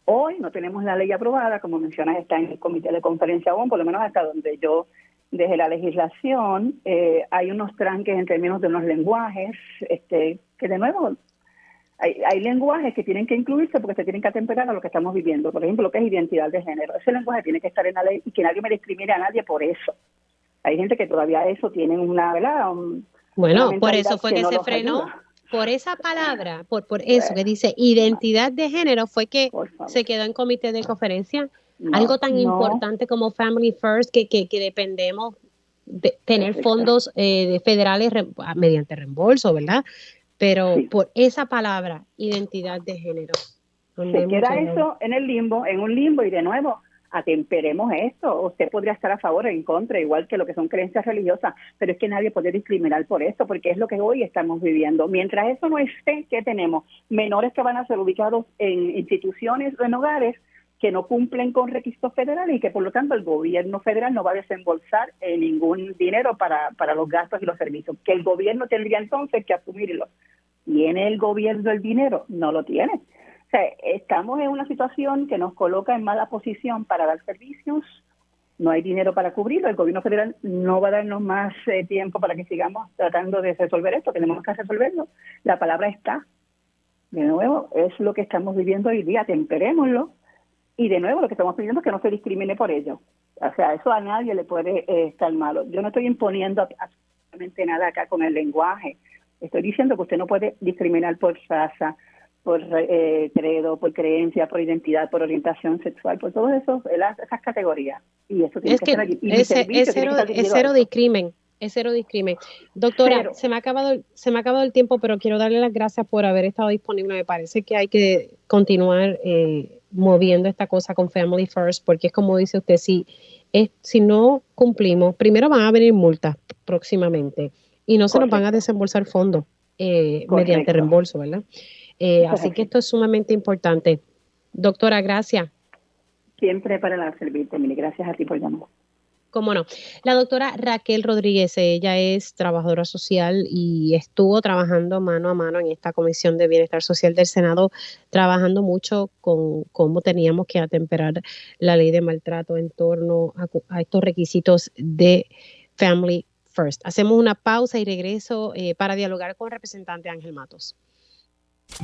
Hoy no tenemos la ley aprobada, como mencionas, está en el comité de conferencia ONU, por lo menos hasta donde yo dejé la legislación. Hay unos tranques en términos de unos lenguajes, que de nuevo, hay lenguajes que tienen que incluirse porque se tienen que atemperar a lo que estamos viviendo. Por ejemplo, lo que es identidad de género. Ese lenguaje tiene que estar en la ley y que nadie me discrimine a nadie por eso. Hay gente que todavía eso tienen una, ¿verdad? Bueno, una por eso mentalidad fue que no se los frenó. ayuda. Por esa palabra, por eso que dice identidad de género, fue que se quedó en comité de conferencia. Algo tan importante como Family First, que dependemos de tener fondos federales mediante reembolso, ¿verdad? Pero por esa palabra, identidad de género. Se queda eso en el limbo, en un limbo, y de nuevo, atemperemos esto. Usted podría estar a favor o en contra, igual que lo que son creencias religiosas, pero es que nadie puede discriminar por esto, porque es lo que hoy estamos viviendo. Mientras eso no esté, ¿qué tenemos? Menores que van a ser ubicados en instituciones o en hogares que no cumplen con requisitos federales y que por lo tanto el gobierno federal no va a desembolsar ningún dinero para los gastos y los servicios, que el gobierno tendría entonces que asumirlo. ¿Tiene el gobierno el dinero? No lo tiene. O sea, estamos en una situación que nos coloca en mala posición para dar servicios, no hay dinero para cubrirlo, el gobierno federal no va a darnos más tiempo para que sigamos tratando de resolver esto, tenemos que resolverlo. La palabra está. De nuevo, es lo que estamos viviendo hoy día, temperémoslo. Y de nuevo, lo que estamos pidiendo es que no se discrimine por ello. O sea, eso a nadie le puede estar malo. Yo no estoy imponiendo absolutamente nada acá con el lenguaje. Estoy diciendo que usted no puede discriminar por raza, por credo, por creencia, por identidad, por orientación sexual, por todas esas categorías. Y eso tiene que ser allí. Y es cero discrimen. Es cero discrimen. Doctora, se me ha acabado el tiempo, pero quiero darle las gracias por haber estado disponible. Me parece que hay que continuar moviendo esta cosa con Family First, porque es como dice usted, si no cumplimos, primero van a venir multas próximamente y no se nos van a desembolsar fondos mediante reembolso, ¿verdad? Así que esto es sumamente importante. Doctora, gracias. Siempre para servirte, Mili. Gracias a ti por llamar. Cómo no. La doctora Raquel Rodríguez, ella es trabajadora social y estuvo trabajando mano a mano en esta Comisión de Bienestar Social del Senado, trabajando mucho con cómo teníamos que atemperar la ley de maltrato en torno a estos requisitos de Family First. Hacemos una pausa y regreso para dialogar con el representante Ángel Matos.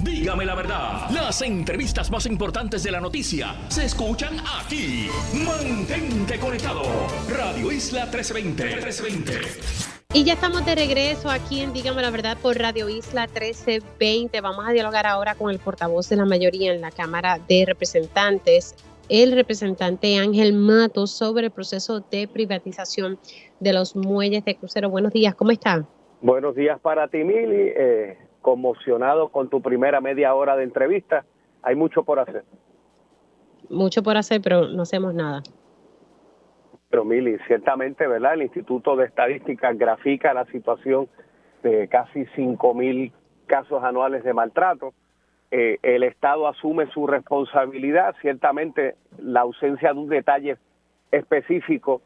Dígame la verdad, las entrevistas más importantes de la noticia se escuchan aquí. Mantente conectado. Radio Isla 1320. Y ya estamos de regreso aquí en Dígame la Verdad por Radio Isla 1320. Vamos a dialogar ahora con el portavoz de la mayoría en la Cámara de Representantes, el representante Ángel Matos, sobre el proceso de privatización de los muelles de crucero. Buenos días, ¿cómo está? Buenos días para ti, Mili. Conmocionado con tu primera media hora de entrevista. Hay mucho por hacer. Mucho por hacer, pero no hacemos nada. Pero Mili, ciertamente, ¿verdad? El Instituto de Estadística grafica la situación de casi 5,000 casos anuales de maltrato. El Estado asume su responsabilidad. Ciertamente, la ausencia de un detalle específico,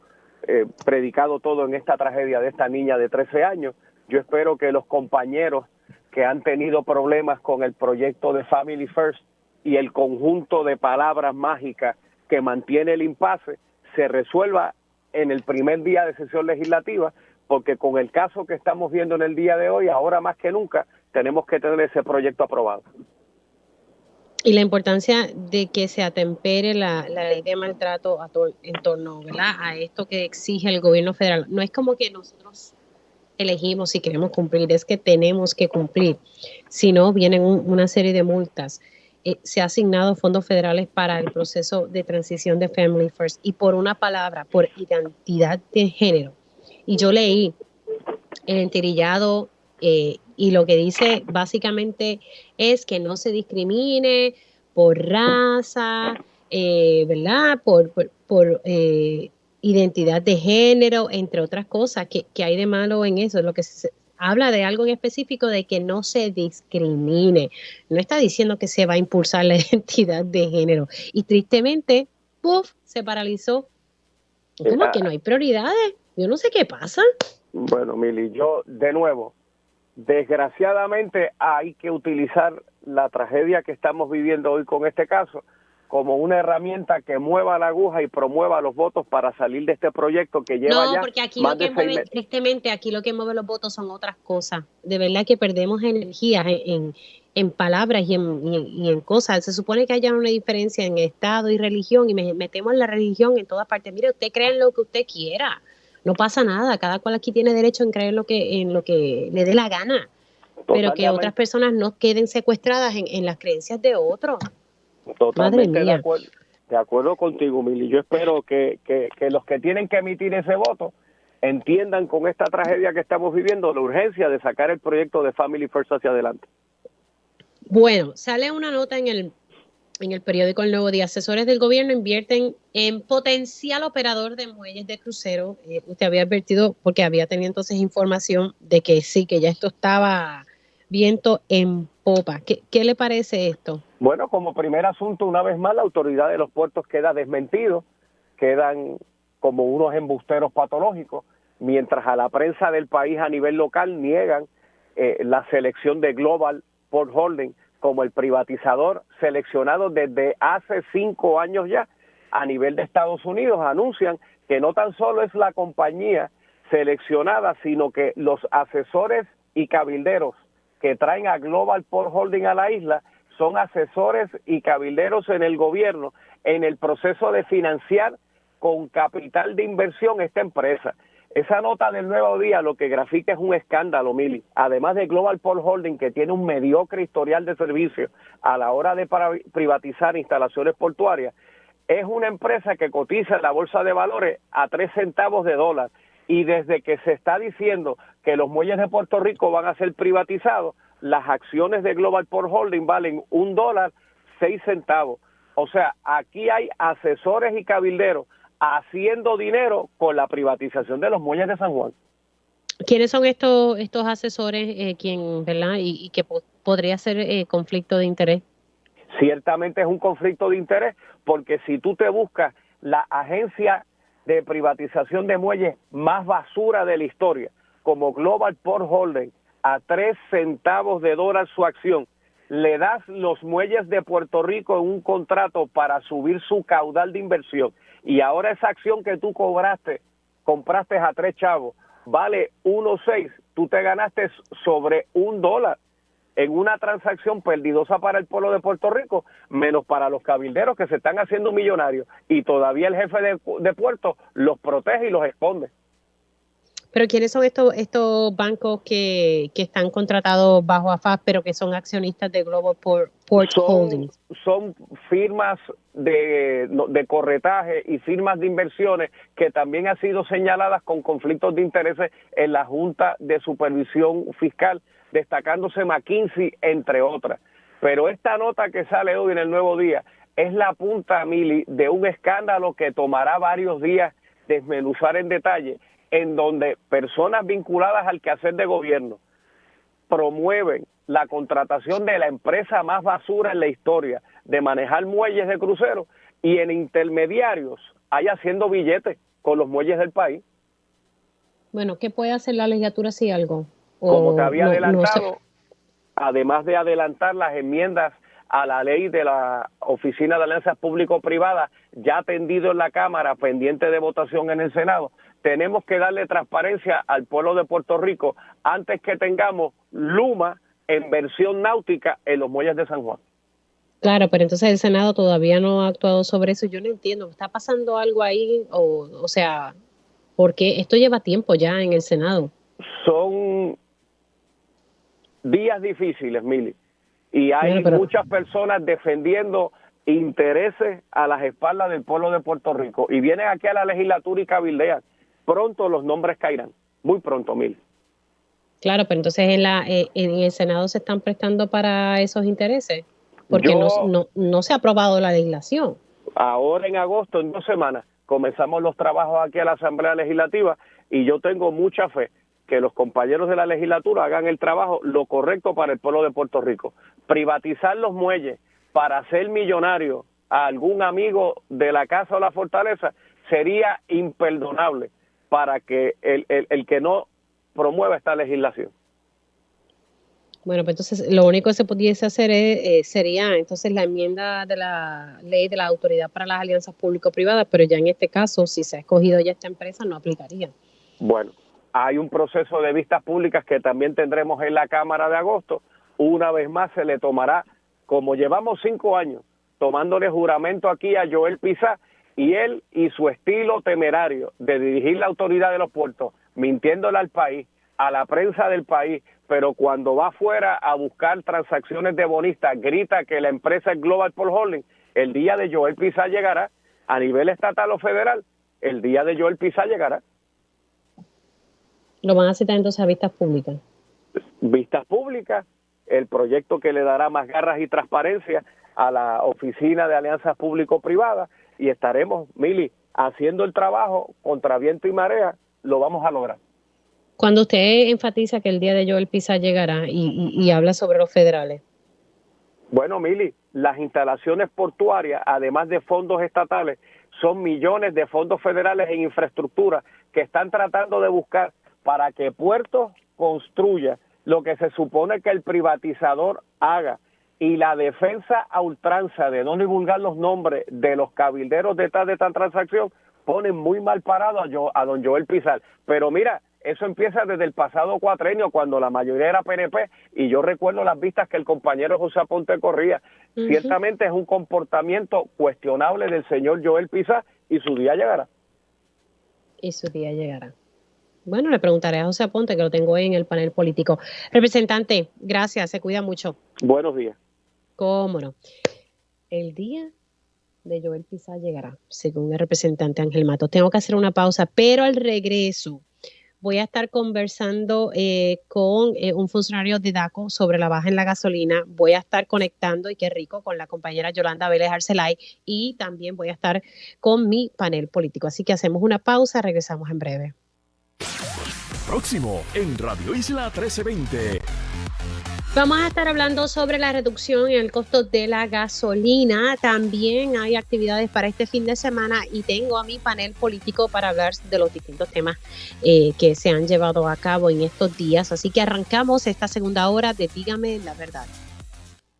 predicado todo en esta tragedia de esta niña de 13 años. Yo espero que los compañeros que han tenido problemas con el proyecto de Family First y el conjunto de palabras mágicas que mantiene el impasse se resuelva en el primer día de sesión legislativa, porque con el caso que estamos viendo en el día de hoy, ahora más que nunca, tenemos que tener ese proyecto aprobado. Y la importancia de que se atempere la ley de maltrato en torno, ¿verdad?, a esto que exige el gobierno federal. No es como que nosotros elegimos si queremos cumplir, es que tenemos que cumplir. Si no, vienen una serie de multas. Se ha asignado fondos federales para el proceso de transición de Family First y por una palabra, por identidad de género. Y yo leí el entirillado y lo que dice básicamente es que no se discrimine por raza, ¿verdad? Por identidad de género, entre otras cosas. ¿Qué hay de malo en eso? Lo que se habla de algo en específico, de que no se discrimine. No está diciendo que se va a impulsar la identidad de género. Y tristemente, ¡puf!, se paralizó. Como que no hay prioridades. Yo no sé qué pasa. Bueno, Mili, yo de nuevo, desgraciadamente hay que utilizar la tragedia que estamos viviendo hoy con este caso como una herramienta que mueva la aguja y promueva los votos para salir de este proyecto que lleva No, ya porque aquí más lo que de 6 mueve, meses. tristemente, aquí lo que mueve los votos son otras cosas. De verdad que perdemos energía en palabras y en cosas. Se supone que haya una diferencia en Estado y religión y metemos la religión en todas partes. Mire, usted cree en lo que usted quiera. No pasa nada. Cada cual aquí tiene derecho en creer en lo que le dé la gana. Pero que otras Totalmente, personas no queden secuestradas en las creencias de otros. Madre totalmente mía. de acuerdo contigo, Mili. Yo espero que los que tienen que emitir ese voto entiendan con esta tragedia que estamos viviendo la urgencia de sacar el proyecto de Family First hacia adelante. Bueno, sale una nota en el periódico El Nuevo Día. Asesores del gobierno invierten en potencial operador de muelles de crucero. Usted había advertido, porque había tenido entonces información de que sí, que ya esto estaba viento en popa. ¿Qué le parece esto? Bueno, como primer asunto, una vez más, la autoridad de los puertos queda desmentido, quedan como unos embusteros patológicos, mientras a la prensa del país a nivel local niegan la selección de Global Port Holding como el privatizador seleccionado desde hace 5 años ya. A nivel de Estados Unidos anuncian que no tan solo es la compañía seleccionada, sino que los asesores y cabilderos que traen a Global Port Holding a la isla son asesores y cabilderos en el gobierno en el proceso de financiar con capital de inversión esta empresa. Esa nota del Nuevo Día lo que grafica es un escándalo, Mili. Además de Global Port Holding, que tiene un mediocre historial de servicio a la hora de privatizar instalaciones portuarias, es una empresa que cotiza en la bolsa de valores a 3 centavos de dólar. Y desde que se está diciendo que los muelles de Puerto Rico van a ser privatizados, las acciones de Global Port Holding valen $1.06. O sea, aquí hay asesores y cabilderos haciendo dinero con la privatización de los muelles de San Juan. ¿Quiénes son estos asesores, verdad? Y que podría ser conflicto de interés. Ciertamente es un conflicto de interés, porque si tú te buscas la agencia de privatización de muelles más basura de la historia, como Global Port Holding, a 3 centavos de dólar su acción, le das los muelles de Puerto Rico en un contrato para subir su caudal de inversión, y ahora esa acción que tú compraste a 3 chavos, vale 1.6, tú te ganaste sobre $1 en una transacción perdidosa para el pueblo de Puerto Rico, menos para los cabilderos que se están haciendo millonarios, y todavía el jefe de puerto los protege y los esconde. Pero ¿quiénes son estos bancos que están contratados bajo AFAP, pero que son accionistas de Global Port Holdings? Son firmas de corretaje y firmas de inversiones que también han sido señaladas con conflictos de intereses en la Junta de Supervisión Fiscal, destacándose McKinsey, entre otras. Pero esta nota que sale hoy en el Nuevo Día es la punta, Mili, de un escándalo que tomará varios días desmenuzar en detalle, en donde personas vinculadas al quehacer de gobierno promueven la contratación de la empresa más basura en la historia de manejar muelles de crucero, y en intermediarios hay haciendo billetes con los muelles del país. Bueno, ¿qué puede hacer la legislatura si algo? Como te había adelantado, no sé. Además de adelantar las enmiendas a la ley de la Oficina de Alianzas Público-Privadas, ya atendido en la Cámara, pendiente de votación en el Senado, tenemos que darle transparencia al pueblo de Puerto Rico antes que tengamos Luma en versión náutica en los muelles de San Juan. Claro, pero entonces el Senado todavía no ha actuado sobre eso. Yo no entiendo, ¿está pasando algo ahí? O sea, porque esto lleva tiempo ya en el Senado. Son días difíciles, Mili, y hay muchas personas defendiendo intereses a las espaldas del pueblo de Puerto Rico, y vienen aquí a la legislatura y cabildean. Pronto los nombres caerán, muy pronto, Mili. Claro, pero entonces en el Senado se están prestando para esos intereses, porque no se ha aprobado la legislación. Ahora en agosto, en 2 semanas, comenzamos los trabajos aquí a la Asamblea Legislativa, y yo tengo mucha fe que los compañeros de la legislatura hagan el trabajo lo correcto para el pueblo de Puerto Rico. Privatizar los muelles para hacer millonario a algún amigo de la casa o la fortaleza sería imperdonable, para que el que no promueva esta legislación. Bueno, pues entonces lo único que se pudiese hacer sería entonces la enmienda de la ley de la autoridad para las alianzas público-privadas, pero ya en este caso, si se ha escogido ya esta empresa, no aplicaría. Bueno, hay un proceso de vistas públicas que también tendremos en la Cámara de agosto. Una vez más se le tomará, como llevamos 5 años, tomándole juramento aquí a Joel Pizá, y él y su estilo temerario de dirigir la autoridad de los puertos, mintiéndole al país, a la prensa del país, pero cuando va afuera a buscar transacciones de bonistas, grita que la empresa es Global Port Holding. El día de Joel Pizá llegará, a nivel estatal o federal, el día de Joel Pizá llegará. Lo van a citar entonces a vistas públicas. Vistas públicas, el proyecto que le dará más garras y transparencia a la Oficina de Alianzas Público-Privadas, y estaremos, Mili, haciendo el trabajo contra viento y marea, lo vamos a lograr. Cuando usted enfatiza que el día de Joel Pizá llegará y habla sobre los federales. Bueno, Mili, las instalaciones portuarias, además de fondos estatales, son millones de fondos federales en infraestructura que están tratando de buscar para que Puertos construya lo que se supone que el privatizador haga. Y la defensa a ultranza de no divulgar los nombres de los cabilderos detrás de esta transacción ponen muy mal parado a don Joel Pizá. Pero mira, eso empieza desde el pasado cuatrenio, cuando la mayoría era PNP, y yo recuerdo las vistas que el compañero José Aponte corría. Ciertamente es un comportamiento cuestionable del señor Joel Pizá, y su día llegará. Y su día llegará. Bueno, le preguntaré a José Aponte, que lo tengo ahí en el panel político. Representante, gracias, se cuida mucho. Buenos días. ¿Cómo no? El día de Joel Pizá llegará, según el representante Ángel Matos. Tengo que hacer una pausa, pero al regreso voy a estar conversando con un funcionario de DACO sobre la baja en la gasolina. Voy a estar conectando, y qué rico, con la compañera Yolanda Vélez Arcelay, y también voy a estar con mi panel político. Así que hacemos una pausa, regresamos en breve. Próximo en Radio Isla 1320. Vamos a estar hablando sobre la reducción en el costo de la gasolina. También hay actividades para este fin de semana y tengo a mi panel político para hablar de los distintos temas que se han llevado a cabo en estos días. Así que arrancamos esta segunda hora de Dígame la Verdad.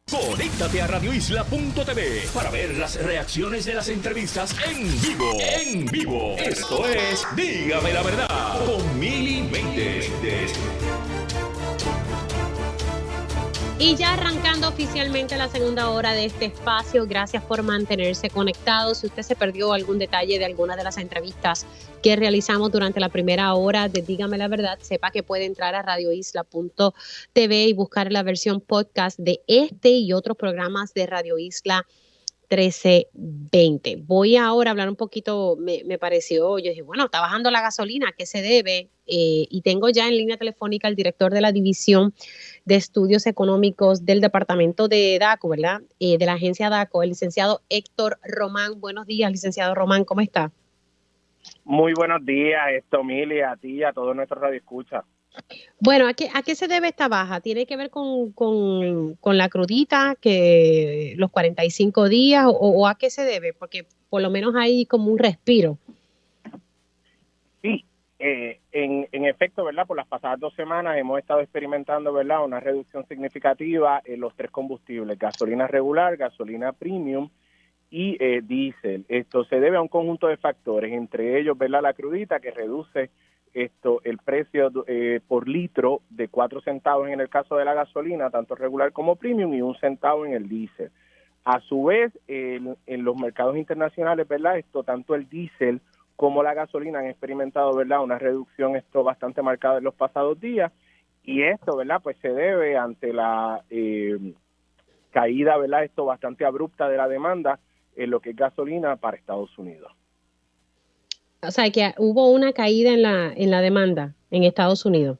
Conéctate a radioisla.tv para ver las reacciones de las entrevistas en vivo. En vivo. Esto es Dígame la Verdad con Mili Méndez. Y ya arrancando oficialmente la segunda hora de este espacio, gracias por mantenerse conectados. Si usted se perdió algún detalle de alguna de las entrevistas que realizamos durante la primera hora de Dígame la Verdad, sepa que puede entrar a radioisla.tv y buscar la versión podcast de este y otros programas de Radio Isla 1320. Voy ahora a hablar un poquito, me pareció, yo dije, bueno, está bajando la gasolina, ¿a qué se debe? Y tengo ya en línea telefónica al director de la División de Estudios Económicos del Departamento de DACO, ¿verdad? De la agencia DACO, el licenciado Héctor Román. Buenos días, licenciado Román, ¿cómo está? Muy buenos días, Mili, a ti y a todos nuestros radioescuchas. Bueno, ¿a qué se debe esta baja? ¿Tiene que ver con la crudita, que los 45 días, o a qué se debe? Porque por lo menos hay como un respiro. Sí, en efecto, ¿verdad? Por las pasadas 2 semanas hemos estado experimentando, ¿verdad?, una reducción significativa en los 3 combustibles: gasolina regular, gasolina premium y diésel. Esto se debe a un conjunto de factores, entre ellos, ¿verdad?, la crudita, que reduce el precio por litro de 4 centavos en el caso de la gasolina, tanto regular como premium, y 1 centavo en el diésel. A su vez, en los mercados internacionales, ¿verdad?, tanto el diésel como la gasolina han experimentado, ¿verdad?, una reducción bastante marcada en los pasados días, y esto, ¿verdad?, pues se debe ante la caída, ¿verdad?, bastante abrupta de la demanda en lo que es gasolina para Estados Unidos. O sea, que hubo una caída en la demanda en Estados Unidos.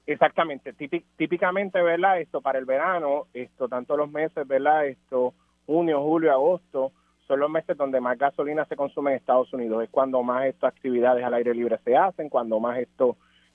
Exactamente. Típicamente, ¿verdad?, para el verano, tanto los meses, ¿verdad?, junio, julio, agosto, son los meses donde más gasolina se consume en Estados Unidos. Es cuando más actividades al aire libre se hacen, cuando más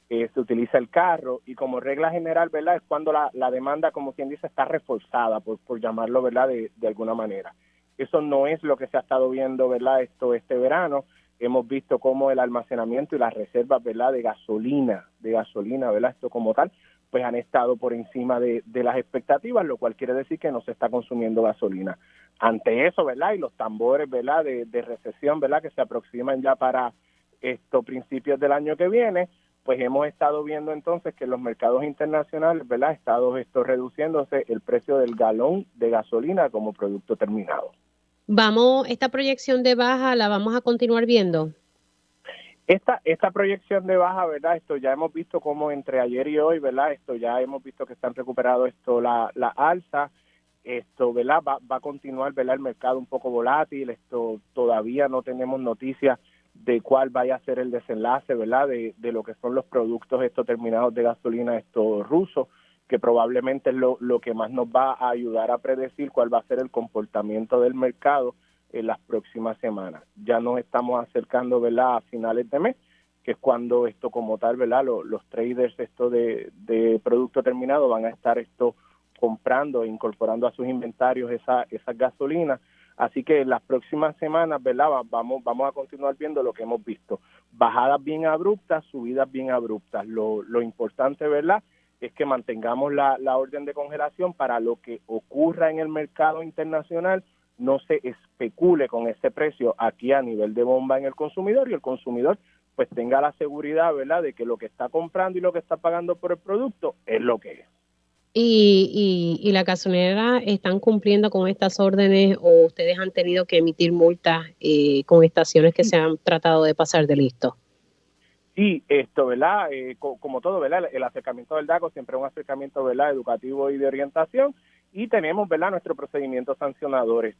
se utiliza el carro, y como regla general, ¿verdad?, es cuando la demanda, como quien dice, está reforzada, por llamarlo, ¿verdad?, de alguna manera. Eso no es lo que se ha estado viendo, ¿verdad?, este verano. hemos visto cómo el almacenamiento y las reservas, ¿verdad?, de gasolina, ¿verdad?, esto como tal, pues han estado por encima de las expectativas, lo cual quiere decir que no se está consumiendo gasolina. Ante eso, ¿verdad?, y los tambores, ¿verdad?, de recesión, ¿verdad?, que se aproximan ya para estos principios del año que viene, pues hemos estado viendo entonces que en los mercados internacionales, ¿verdad?, ha estado reduciéndose el precio del galón de gasolina como producto terminado. Esta proyección de baja la vamos a continuar viendo. Esta proyección de baja, ¿verdad? Esto ya hemos visto como entre ayer y hoy, ¿verdad? Esto ya hemos visto que están recuperado la alza. Esto, ¿verdad? Va a continuar, ¿verdad?, el mercado un poco volátil. Esto todavía no tenemos noticias de cuál vaya a ser el desenlace, ¿verdad?, de lo que son los productos estos terminados de gasolina rusos, que probablemente es lo que más nos va a ayudar a predecir cuál va a ser el comportamiento del mercado en las próximas semanas. Ya nos estamos acercando, ¿verdad?, a finales de mes, que es cuando esto como tal, ¿verdad?, los traders de producto terminado van a estar comprando e incorporando a sus inventarios esas gasolinas. Así que en las próximas semanas, ¿verdad?, vamos a continuar viendo lo que hemos visto. Bajadas bien abruptas, subidas bien abruptas. Lo importante, ¿verdad?, es que mantengamos la orden de congelación para lo que ocurra en el mercado internacional, no se especule con ese precio aquí a nivel de bomba en el consumidor, y el consumidor pues tenga la seguridad, ¿verdad?, de que lo que está comprando y lo que está pagando por el producto es lo que es. ¿Y la gasolinera están cumpliendo con estas órdenes o ustedes han tenido que emitir multas con estaciones que se han tratado de pasar de listo? Sí, ¿verdad? Como todo, ¿verdad? El acercamiento del DACO siempre es un acercamiento, ¿verdad?, educativo y de orientación, y tenemos, ¿verdad?, nuestro procedimiento sancionador.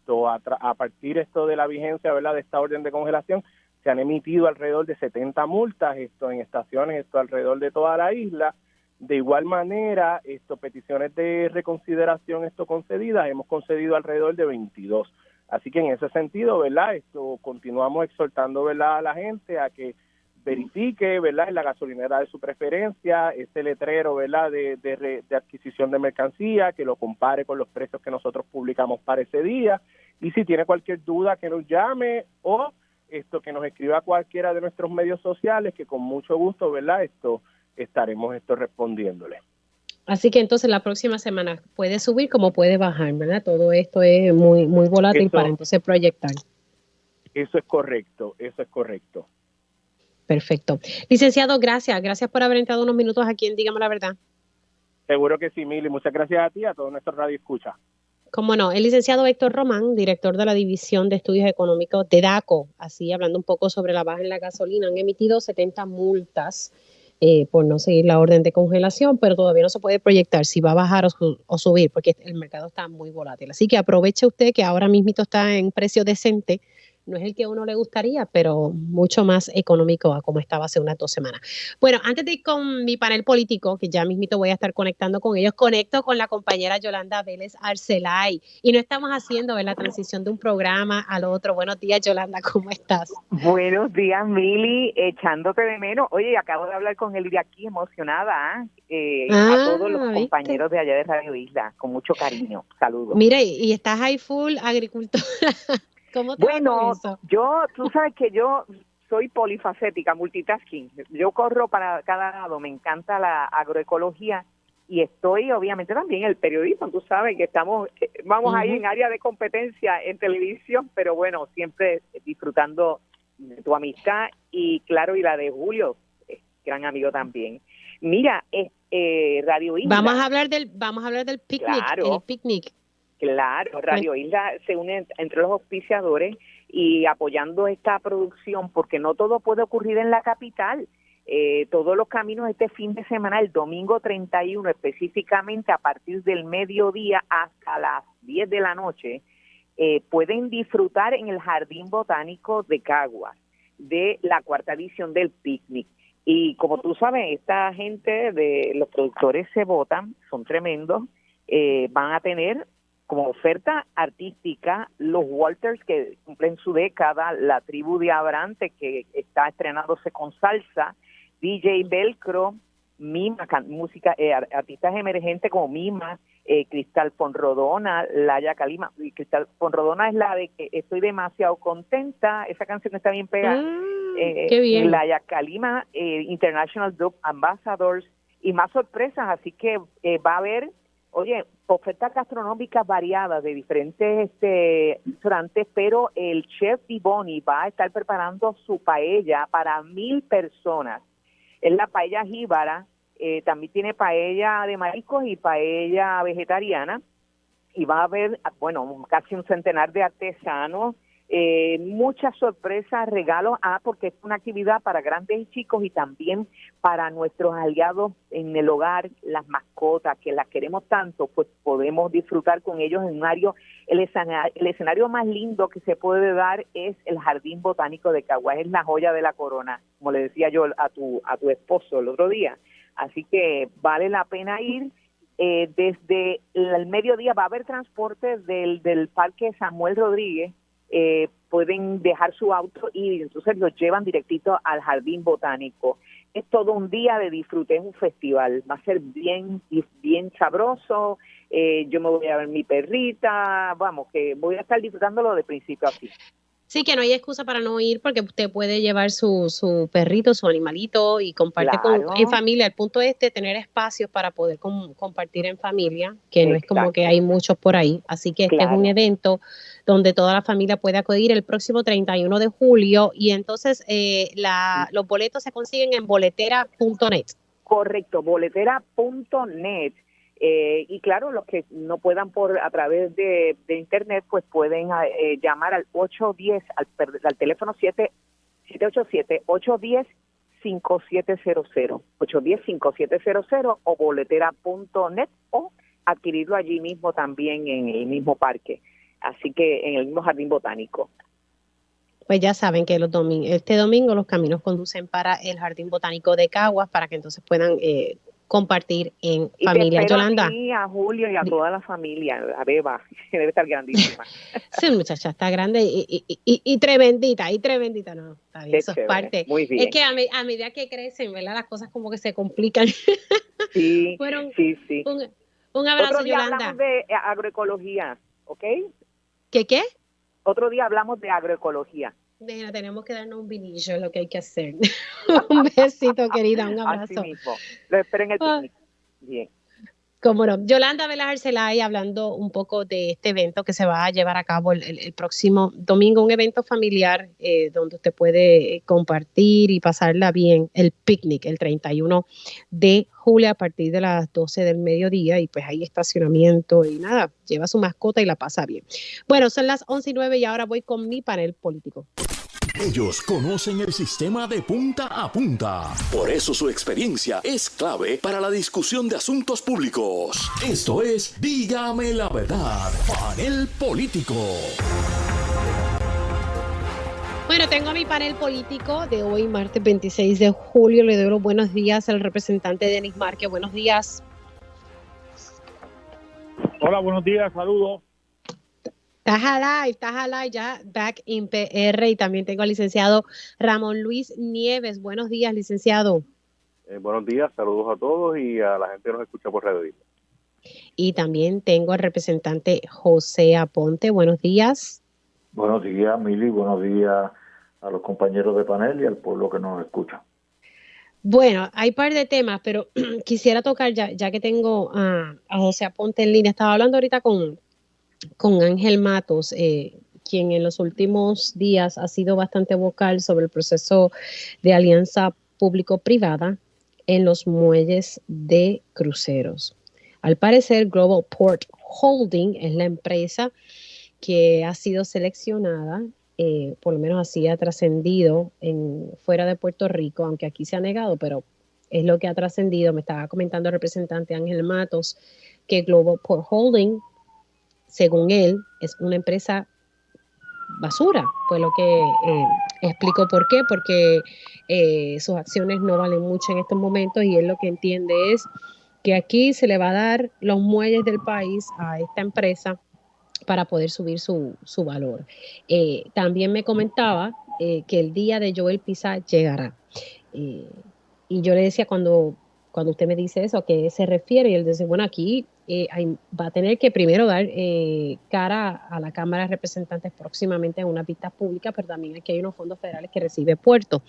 A partir de la vigencia, ¿verdad?, de esta orden de congelación, se han emitido alrededor de 70 multas en estaciones alrededor de toda la isla. De igual manera, peticiones de reconsideración concedidas, hemos concedido alrededor de 22. Así que en ese sentido, ¿verdad?, continuamos exhortando, ¿verdad?, a la gente a que verifique, ¿verdad?, en la gasolinera de su preferencia ese letrero, ¿verdad?, de adquisición de mercancía, que lo compare con los precios que nosotros publicamos para ese día, y si tiene cualquier duda que nos llame o que nos escriba a cualquiera de nuestros medios sociales, que con mucho gusto, ¿verdad?, estaremos respondiéndole. Así que entonces la próxima semana puede subir como puede bajar, ¿verdad? Todo esto es muy volátil para entonces proyectar. Eso es correcto, eso es correcto. Perfecto. Licenciado, gracias por haber entrado unos minutos aquí en Dígame la Verdad. Seguro que sí, Mili. Muchas gracias a ti y a todos nuestros radioescuchas. Cómo no, el licenciado Héctor Román, director de la División de Estudios Económicos de DACO, así hablando un poco sobre la baja en la gasolina, han emitido 70 multas por no seguir la orden de congelación, pero todavía no se puede proyectar si va a bajar o subir, porque el mercado está muy volátil. Así que aproveche usted que ahora mismo está en precio decente. No es el que a uno le gustaría, pero mucho más económico a como estaba hace unas 2 semanas. Bueno, antes de ir con mi panel político, que ya mismito voy a estar conectando con ellos, conecto con la compañera Yolanda Vélez Arcelay. Y no estamos haciendo la transición de un programa al otro. Buenos días, Yolanda, ¿cómo estás? Buenos días, Mili, echándote de menos. Oye, acabo de hablar con él de aquí, emocionada, a todos los compañeros de allá de Radio Isla, con mucho cariño. Saludos. Mira, y estás ahí full agricultora. ¿Cómo te va con eso? Tú sabes que yo soy polifacética, multitasking. Yo corro para cada lado, me encanta la agroecología y estoy obviamente también el periodismo. Tú sabes que vamos ahí en área de competencia en televisión, pero bueno, siempre disfrutando de tu amistad y claro, y la de Julio, gran amigo también. Mira, Radio Isla. Vamos a hablar del picnic, claro, el picnic. Claro, Radio Isla se une entre los auspiciadores y apoyando esta producción, porque no todo puede ocurrir en la capital. Todos los caminos este fin de semana, el domingo 31 específicamente, a partir del mediodía hasta las 10 de la noche, pueden disfrutar en el Jardín Botánico de Caguas de la 4ª edición del picnic. Y como tú sabes, esta gente de los productores se votan, son tremendos, van a tener como oferta artística los Walters, que cumplen su década, la tribu de Abrante, que está estrenándose con salsa, DJ Velcro, Mima, música, artistas emergentes como Mima, Cristal Fonrodona, Laya Calima. Y Cristal Fonrodona es la de que estoy demasiado contenta, esa canción está bien pegada. Qué bien. Laya Calima, International Dub Ambassadors y más sorpresas, así que va a haber, oye, ofertas gastronómicas variadas de diferentes restaurantes, pero el chef Vivoni va a estar preparando su paella para 1,000 personas. Es la paella jíbara, también tiene paella de mariscos y paella vegetariana, y va a haber, bueno, casi un centenar de artesanos, muchas sorpresas, regalos, porque es una actividad para grandes y chicos y también para nuestros aliados en el hogar, las mascotas que las queremos tanto, pues podemos disfrutar con ellos en un área. El escenario más lindo que se puede dar es el Jardín Botánico de Caguas, es la joya de la corona, como le decía yo a tu esposo el otro día, así que vale la pena ir. Desde el mediodía va a haber transporte del Parque Samuel Rodríguez. Pueden dejar su auto y entonces los llevan directito al Jardín Botánico. Es todo un día de disfrute, es un festival, va a ser bien sabroso. Yo me voy a ver mi perrita, vamos, que voy a estar disfrutándolo de principio a fin. Sí, que no hay excusa para no ir porque usted puede llevar su perrito, su animalito y compartir en familia. El punto es tener espacios para poder compartir en familia, que no es como que hay muchos por ahí. Así que este es un evento donde toda la familia puede acudir el próximo 31 de julio y entonces los boletos se consiguen en boletera.net. Correcto, boletera.net. Y claro, los que no puedan a través de internet, pues pueden llamar al 810, al teléfono 787-810-5700, 810-5700 o boletera.net o adquirirlo allí mismo también en el mismo parque, así que en el mismo Jardín Botánico. Pues ya saben que este domingo los caminos conducen para el Jardín Botánico de Caguas para que entonces puedan compartir en familia. Yolanda. A Julio y a toda la familia, a Beba, que debe estar grandísima. Sí, muchacha está grande y tremendita, no, está bien, eso es parte. Muy bien. Es que a medida que crecen, ¿verdad? Las cosas como que se complican. Sí, sí. Un abrazo, Otro día Yolanda. Hablamos de agroecología, ¿ok? ¿Qué? Otro día hablamos de agroecología. Nena, tenemos que darnos un vinillo, es lo que hay que hacer. Un besito, querida, un abrazo. Así mismo. Lo espero en el picnic. Bien. Cómo no. Yolanda Velas Arcelay hablando un poco de este evento que se va a llevar a cabo el próximo domingo, un evento familiar donde usted puede compartir y pasarla bien, el picnic, el 31 de julio a partir de las 12 del mediodía y pues hay estacionamiento y nada, lleva su mascota y la pasa bien. Bueno, son las 11:09 y ahora voy con mi panel político. Ellos conocen el sistema de punta a punta. Por eso su experiencia es clave para la discusión de asuntos públicos. Esto es Dígame la Verdad, panel político. Bueno, tengo a mi panel político de hoy, martes 26 de julio. Le doy los buenos días al representante Denis Márquez. Buenos días. Hola, buenos días, saludos. Estás alive, ya back in PR y también tengo al licenciado Ramón Luis Nieves. Buenos días, licenciado. Buenos días, saludos a todos y a la gente que nos escucha por Radio Isla. Y también tengo al representante José Aponte. Buenos días. Buenos días, Mili. Buenos días a los compañeros de panel y al pueblo que nos escucha. Bueno, hay un par de temas, pero quisiera tocar, ya que tengo a José Aponte en línea. Estaba hablando ahorita con Ángel Matos, quien en los últimos días ha sido bastante vocal sobre el proceso de alianza público-privada en los muelles de cruceros. Al parecer, Global Port Holding es la empresa que ha sido seleccionada, por lo menos así ha trascendido fuera de Puerto Rico, aunque aquí se ha negado, pero es lo que ha trascendido. Me estaba comentando el representante Ángel Matos que Global Port Holding, según él, es una empresa basura. Fue lo que explicó por qué, porque sus acciones no valen mucho en estos momentos y él lo que entiende es que aquí se le va a dar los muelles del país a esta empresa para poder subir su valor. También me comentaba que el día de Joel Pizarro llegará. Y yo le decía, cuando cuando usted me dice eso, ¿a qué se refiere? Y él dice, bueno, aquí va a tener que primero dar cara a la Cámara de Representantes próximamente en una vista pública, pero también aquí hay unos fondos federales que recibe Puerto.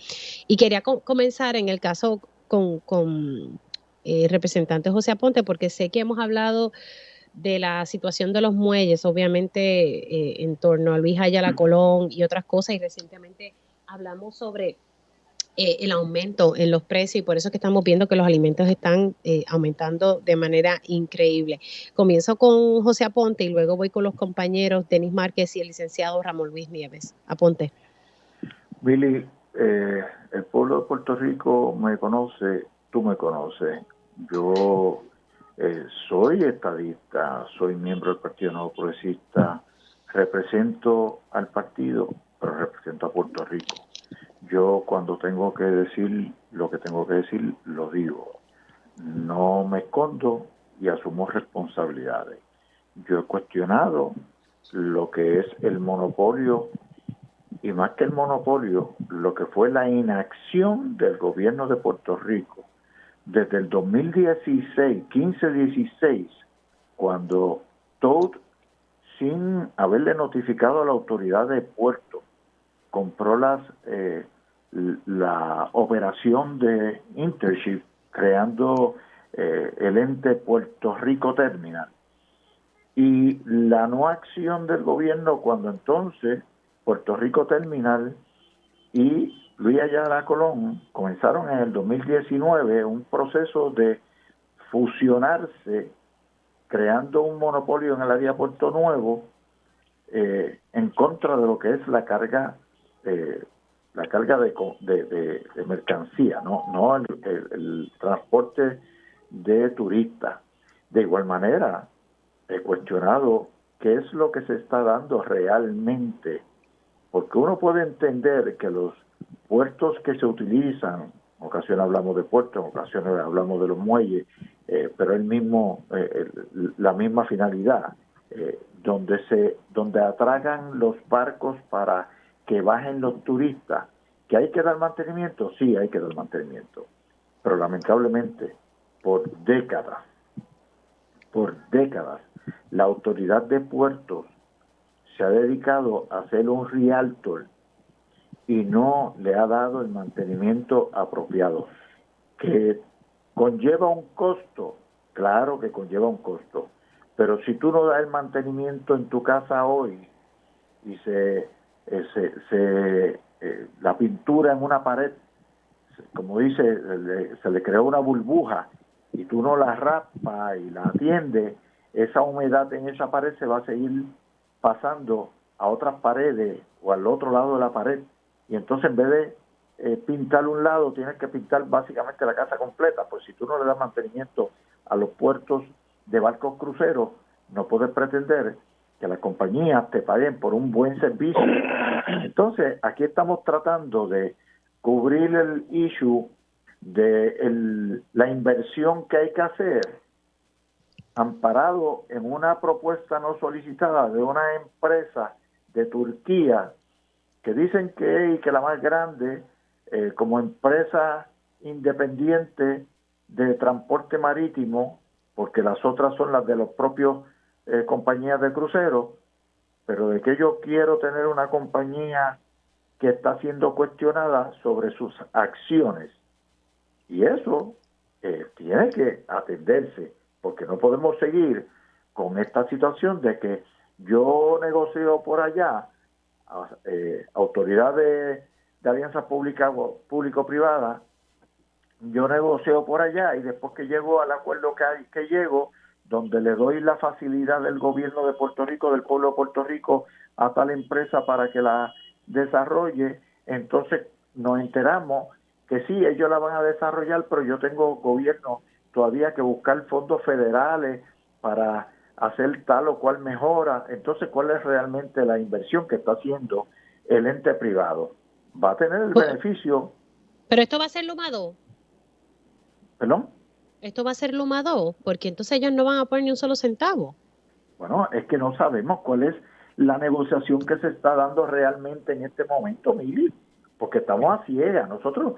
Y quería comenzar en el caso con representante José Aponte, porque sé que hemos hablado de la situación de los muelles, obviamente en torno a Luis Ayala Colón y otras cosas, y recientemente hablamos sobre el aumento en los precios, y por eso es que estamos viendo que los alimentos están aumentando de manera increíble. Comienzo con José Aponte y luego voy con los compañeros Denis Márquez y el licenciado Ramón Luis Nieves. Aponte. Mili, el pueblo de Puerto Rico me conoce, tú me conoces. Yo soy estadista, soy miembro del Partido Nuevo Progresista, represento al partido, pero represento a Puerto Rico. Yo cuando tengo que decir lo que tengo que decir, lo digo. No me escondo y asumo responsabilidades. Yo he cuestionado lo que es el monopolio, y más que el monopolio, lo que fue la inacción del gobierno de Puerto Rico desde el 2016, 15-16, cuando TOAD, sin haberle notificado a la autoridad de puerto, compró la operación de Intership, creando el ente Puerto Rico Terminal. Y la no acción del gobierno cuando entonces Puerto Rico Terminal y Luis Ayala Colón comenzaron en el 2019 un proceso de fusionarse, creando un monopolio en el área de Puerto Nuevo en contra de lo que es la carga de mercancía, no el transporte de turistas. De igual manera, he cuestionado qué es lo que se está dando realmente, porque uno puede entender que los puertos que se utilizan, en ocasiones hablamos de puertos, en ocasiones hablamos de los muelles, pero la misma finalidad, donde atragan los barcos para que bajen los turistas. ¿Que hay que dar mantenimiento? Sí, hay que dar mantenimiento, pero lamentablemente por décadas, la autoridad de puertos se ha dedicado a hacer un realtor y no le ha dado el mantenimiento apropiado, que conlleva un costo, claro que conlleva un costo, pero si tú no das el mantenimiento en tu casa hoy y la pintura en una pared, como dice, se le creó una burbuja y tú no la raspas y la atiendes, esa humedad en esa pared se va a seguir pasando a otras paredes o al otro lado de la pared, y entonces en vez de pintar un lado tienes que pintar básicamente la casa completa. Pues si tú no le das mantenimiento a los puertos de barcos cruceros, no puedes pretender que las compañías te paguen por un buen servicio. Entonces aquí estamos tratando de cubrir el issue de la inversión que hay que hacer, amparado en una propuesta no solicitada de una empresa de Turquía que dicen que la más grande como empresa independiente de transporte marítimo, porque las otras son las de los propios compañías de cruceros, pero de que yo quiero tener una compañía que está siendo cuestionada sobre sus acciones, y eso tiene que atenderse, porque no podemos seguir con esta situación de que yo negocio por allá, autoridad de alianzas público-privada, yo negocio por allá y después que llego al acuerdo que llego, donde le doy la facilidad del gobierno de Puerto Rico, del pueblo de Puerto Rico, a tal empresa para que la desarrolle, entonces nos enteramos que sí, ellos la van a desarrollar, pero yo tengo gobierno todavía que buscar fondos federales para hacer tal o cual mejora. Entonces, ¿cuál es realmente la inversión que está haciendo el ente privado? Va a tener el beneficio. Pero esto va a ser Lumado. ¿Perdón? Esto va a ser Lumado, porque entonces ellos no van a poner ni un solo centavo. Bueno, es que no sabemos cuál es la negociación que se está dando realmente en este momento, Mili, porque estamos a ciegas. Nosotros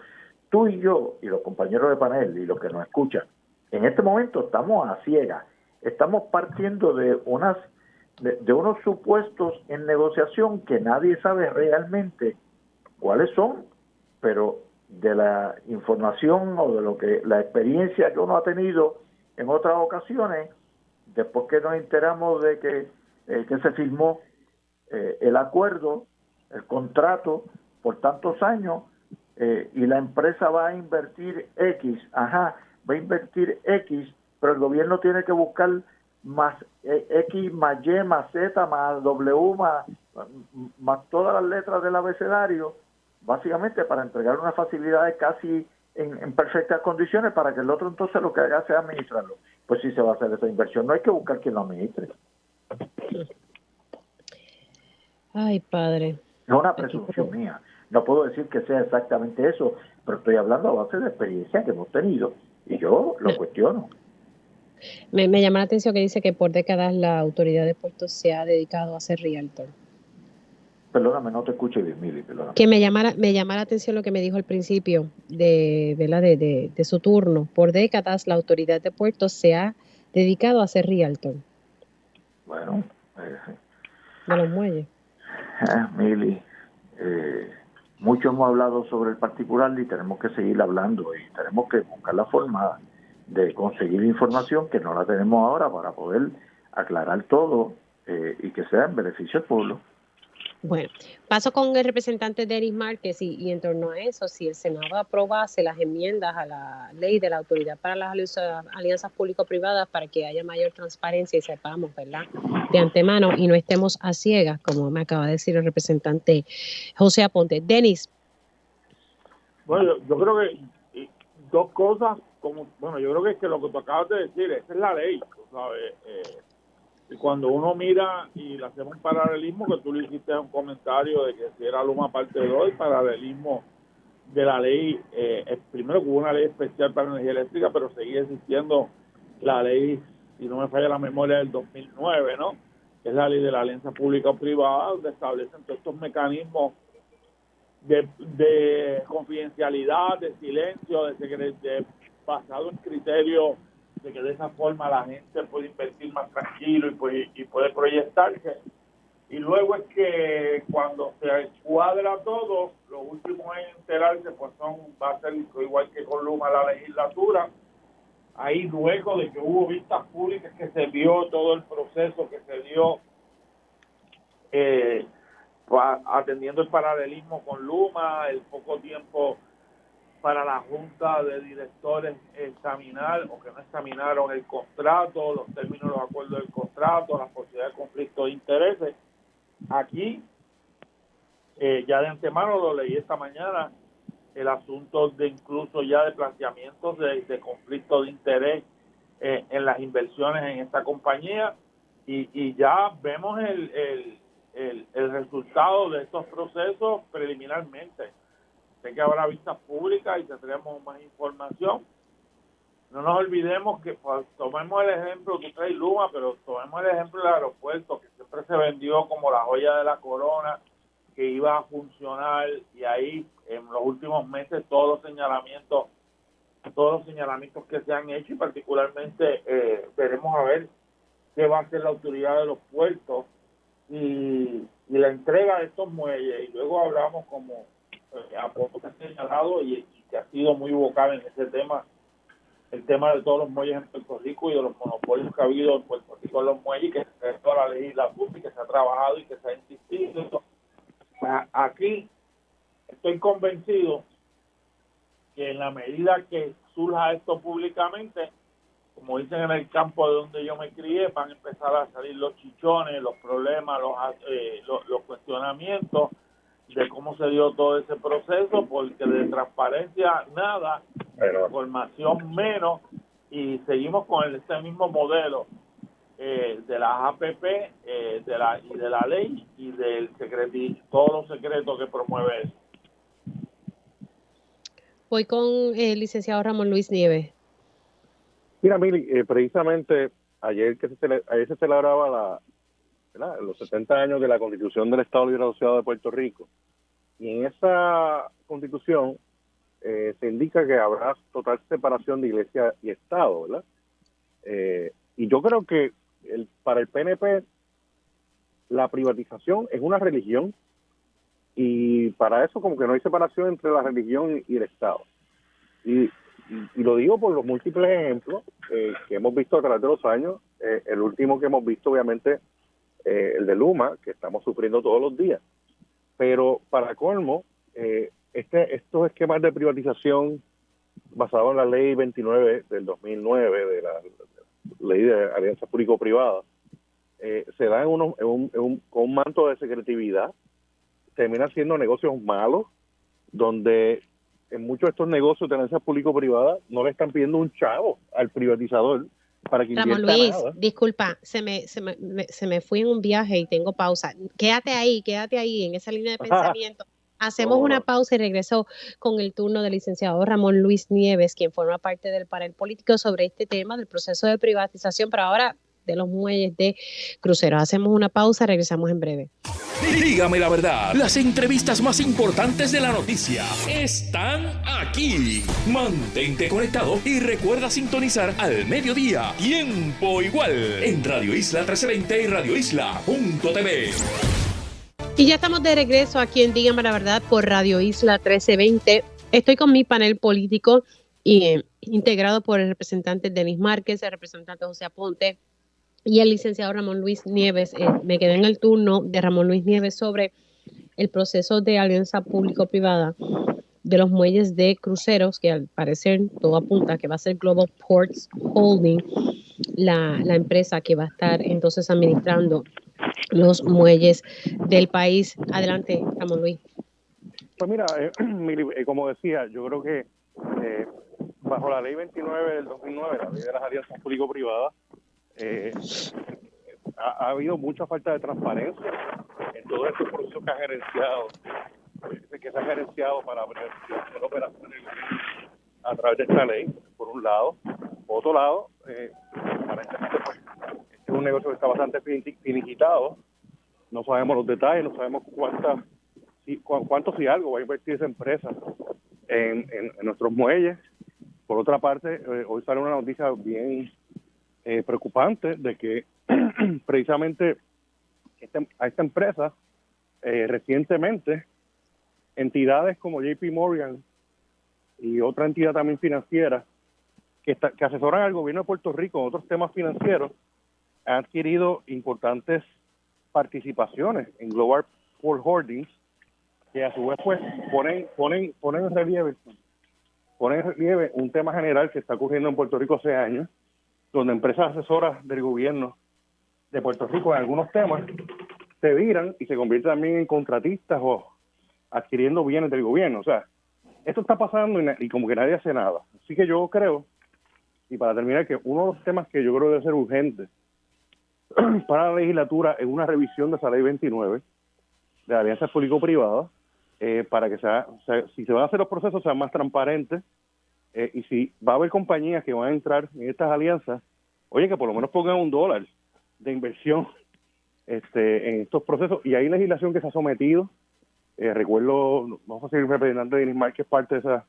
tú y yo y los compañeros de panel y los que nos escuchan, en este momento estamos a ciegas, estamos partiendo de unos supuestos en negociación que nadie sabe realmente cuáles son, pero de la información o de lo que la experiencia que uno ha tenido en otras ocasiones, después que nos enteramos de que se firmó el acuerdo, el contrato por tantos años, y la empresa va a invertir X, va a invertir X, pero el gobierno tiene que buscar más X, más Y, más Z, más W, más todas las letras del abecedario, básicamente para entregar unas facilidades casi en perfectas condiciones para que el otro entonces lo que haga sea administrarlo. Pues sí se va a hacer esa inversión, no hay que buscar quien lo administre. Ay, padre. Es una presunción mía. No puedo decir que sea exactamente eso, pero estoy hablando a base de experiencia que hemos tenido y yo lo cuestiono. Me llama la atención que dice que por décadas la autoridad de puertos se ha dedicado a ser realtor. Perdóname, no te escuché bien, Mili, perdóname. Que me llama la atención lo que me dijo al principio de su turno. Por décadas la autoridad de puertos se ha dedicado a ser realtor. Bueno, de los muelles. Mili, mucho hemos hablado sobre el particular y tenemos que seguir hablando y tenemos que buscar la forma de conseguir información que no la tenemos ahora para poder aclarar todo y que sea en beneficio del pueblo. Bueno, paso con el representante Denis Márquez y en torno a eso, si el Senado aprobase las enmiendas a la ley de la Autoridad para las Alianzas Público-Privadas para que haya mayor transparencia y sepamos, ¿verdad?, de antemano y no estemos a ciegas, como me acaba de decir el representante José Aponte. Denis. Bueno, yo creo que dos cosas, yo creo que es que lo que tú acabas de decir, esa es la ley, ¿sabes? Y cuando uno mira y le hacemos un paralelismo, que tú le hiciste un comentario de que si era Luma parte 2, el paralelismo de la ley, primero que hubo una ley especial para energía eléctrica, pero seguía existiendo la ley, si no me falla la memoria, del 2009, ¿no? Que es la ley de la alianza pública o privada, donde establecen todos estos mecanismos de confidencialidad, de silencio, de basado en criterios de que de esa forma la gente puede invertir más tranquilo y puede proyectarse. Y luego es que cuando se cuadra todo, lo último en enterarse pues va a ser igual que con Luma la legislatura. Ahí luego de que hubo vistas públicas, que se vio todo el proceso que se dio atendiendo el paralelismo con Luma, el poco tiempo para la Junta de Directores examinar o que no examinaron el contrato, los términos, los acuerdos del contrato, la posibilidad de conflicto de intereses. Aquí, ya de antemano lo leí esta mañana, el asunto de incluso ya de planteamientos de conflicto de interés en las inversiones en esta compañía y ya vemos el resultado de estos procesos preliminarmente. Sé que habrá vistas públicas y tendremos más información. No nos olvidemos que, pues, tomemos el ejemplo que trae Luma, pero tomemos el ejemplo del aeropuerto, que siempre se vendió como la joya de la corona, que iba a funcionar, y ahí en los últimos meses todos los señalamientos que se han hecho, y particularmente veremos a ver qué va a hacer la autoridad de los puertos y la entrega de estos muelles. Y luego hablamos, como a poco que ha señalado y que ha sido muy vocal en ese tema, el tema de todos los muelles en Puerto Rico y de los monopolios que ha habido en Puerto Rico en los muelles, que se ha toda la legislatura y que se ha trabajado y que se ha insistido. Aquí estoy convencido que en la medida que surja esto públicamente, como dicen en el campo de donde yo me crié, van a empezar a salir los chichones, los problemas, los cuestionamientos de cómo se dio todo ese proceso, porque de transparencia nada, de información menos, y seguimos con este mismo modelo de las APP, de la ley y del secreto y todos los secretos que promueve eso. Voy con el licenciado Ramón Luis Nieves. Mira, Mili, precisamente ayer se celebraba los 70 años de la Constitución del Estado Libre Asociado de Puerto Rico, y en esa Constitución se indica que habrá total separación de iglesia y Estado, ¿verdad? Y yo creo que para el PNP la privatización es una religión, y para eso como que no hay separación entre la religión y el Estado. Y lo digo por los múltiples ejemplos que hemos visto a través de los años. El último que hemos visto, obviamente, el de Luma, que estamos sufriendo todos los días. Pero para colmo, estos esquemas de privatización basados en la ley 29 del 2009, de la ley de alianza público-privada, se dan con un manto de secretividad, terminan siendo negocios malos, donde en muchos de estos negocios de alianza público-privada no le están pidiendo un chavo al privatizador para que Ramón invierta Luis, nada. disculpa, se me fui en un viaje y tengo pausa. Quédate ahí en esa línea de pensamiento. Hacemos una pausa y regreso con el turno del licenciado Ramón Luis Nieves, quien forma parte del panel político sobre este tema del proceso de privatización, pero ahora de los muelles de cruceros. Hacemos una pausa, regresamos en breve. Dígame la verdad, las entrevistas más importantes de la noticia están aquí. Mantente conectado y recuerda sintonizar al mediodía, tiempo igual, en Radio Isla 1320 y radioisla.tv. Y ya estamos de regreso aquí en Dígame la Verdad por Radio Isla 1320. Estoy con mi panel político integrado por el representante Denis Márquez, el representante José Aponte y el licenciado Ramón Luis Nieves. Me quedé en el turno de Ramón Luis Nieves sobre el proceso de alianza público-privada de los muelles de cruceros, que al parecer todo apunta que va a ser Global Ports Holding, la empresa que va a estar entonces administrando los muelles del país. Adelante, Ramón Luis. Pues mira, como decía, yo creo que bajo la ley 29 del 2009, la ley de las alianzas público-privadas, ha habido mucha falta de transparencia en todo este proceso que se ha gerenciado para hacer operaciones a través de esta ley, por un lado. Por otro lado, aparentemente pues, este es un negocio que está bastante finiquitado. No sabemos los detalles, no sabemos cuánto si algo va a invertir esa empresa en nuestros muelles. Por otra parte, hoy sale una noticia bien preocupante de que precisamente a esta empresa recientemente entidades como JP Morgan y otra entidad también financiera que asesoran al gobierno de Puerto Rico en otros temas financieros han adquirido importantes participaciones en Global Port Holdings, que a su vez pues ponen en relieve un tema general que está ocurriendo en Puerto Rico hace años, donde empresas asesoras del gobierno de Puerto Rico en algunos temas se viran y se convierten también en contratistas o adquiriendo bienes del gobierno. O sea, esto está pasando y como que nadie hace nada. Así que yo creo, y para terminar, que uno de los temas que yo creo debe ser urgente para la legislatura es una revisión de esa ley 29 de alianzas público-privadas, para que si se van a hacer los procesos sean más transparentes, y si va a haber compañías que van a entrar en estas alianzas, oye, que por lo menos pongan $1 de inversión en estos procesos. Y hay legislación que se ha sometido, recuerdo, no sé si el representante de Denis Márquez es parte de esa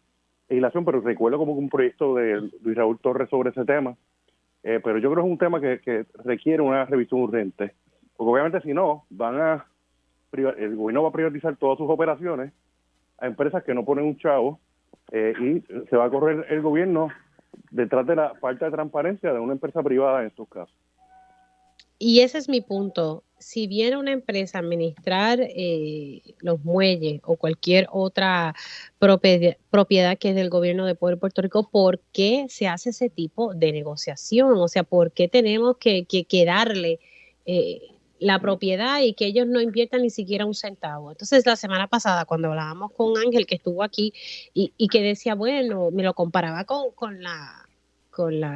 legislación, pero recuerdo como un proyecto de Luis Raúl Torres sobre ese tema. Pero yo creo que es un tema que requiere una revisión urgente, porque obviamente si no, el gobierno va a privatizar todas sus operaciones a empresas que no ponen un chavo, y se va a correr el gobierno detrás de la falta de transparencia de una empresa privada en estos casos. Y ese es mi punto. Si viene una empresa a administrar los muelles o cualquier otra propiedad que es del gobierno de Puerto Rico, ¿por qué se hace ese tipo de negociación? O sea, ¿por qué tenemos que darle la propiedad y que ellos no inviertan ni siquiera un centavo? Entonces, la semana pasada, cuando hablábamos con Ángel, que estuvo aquí, y que decía, bueno, me lo comparaba con la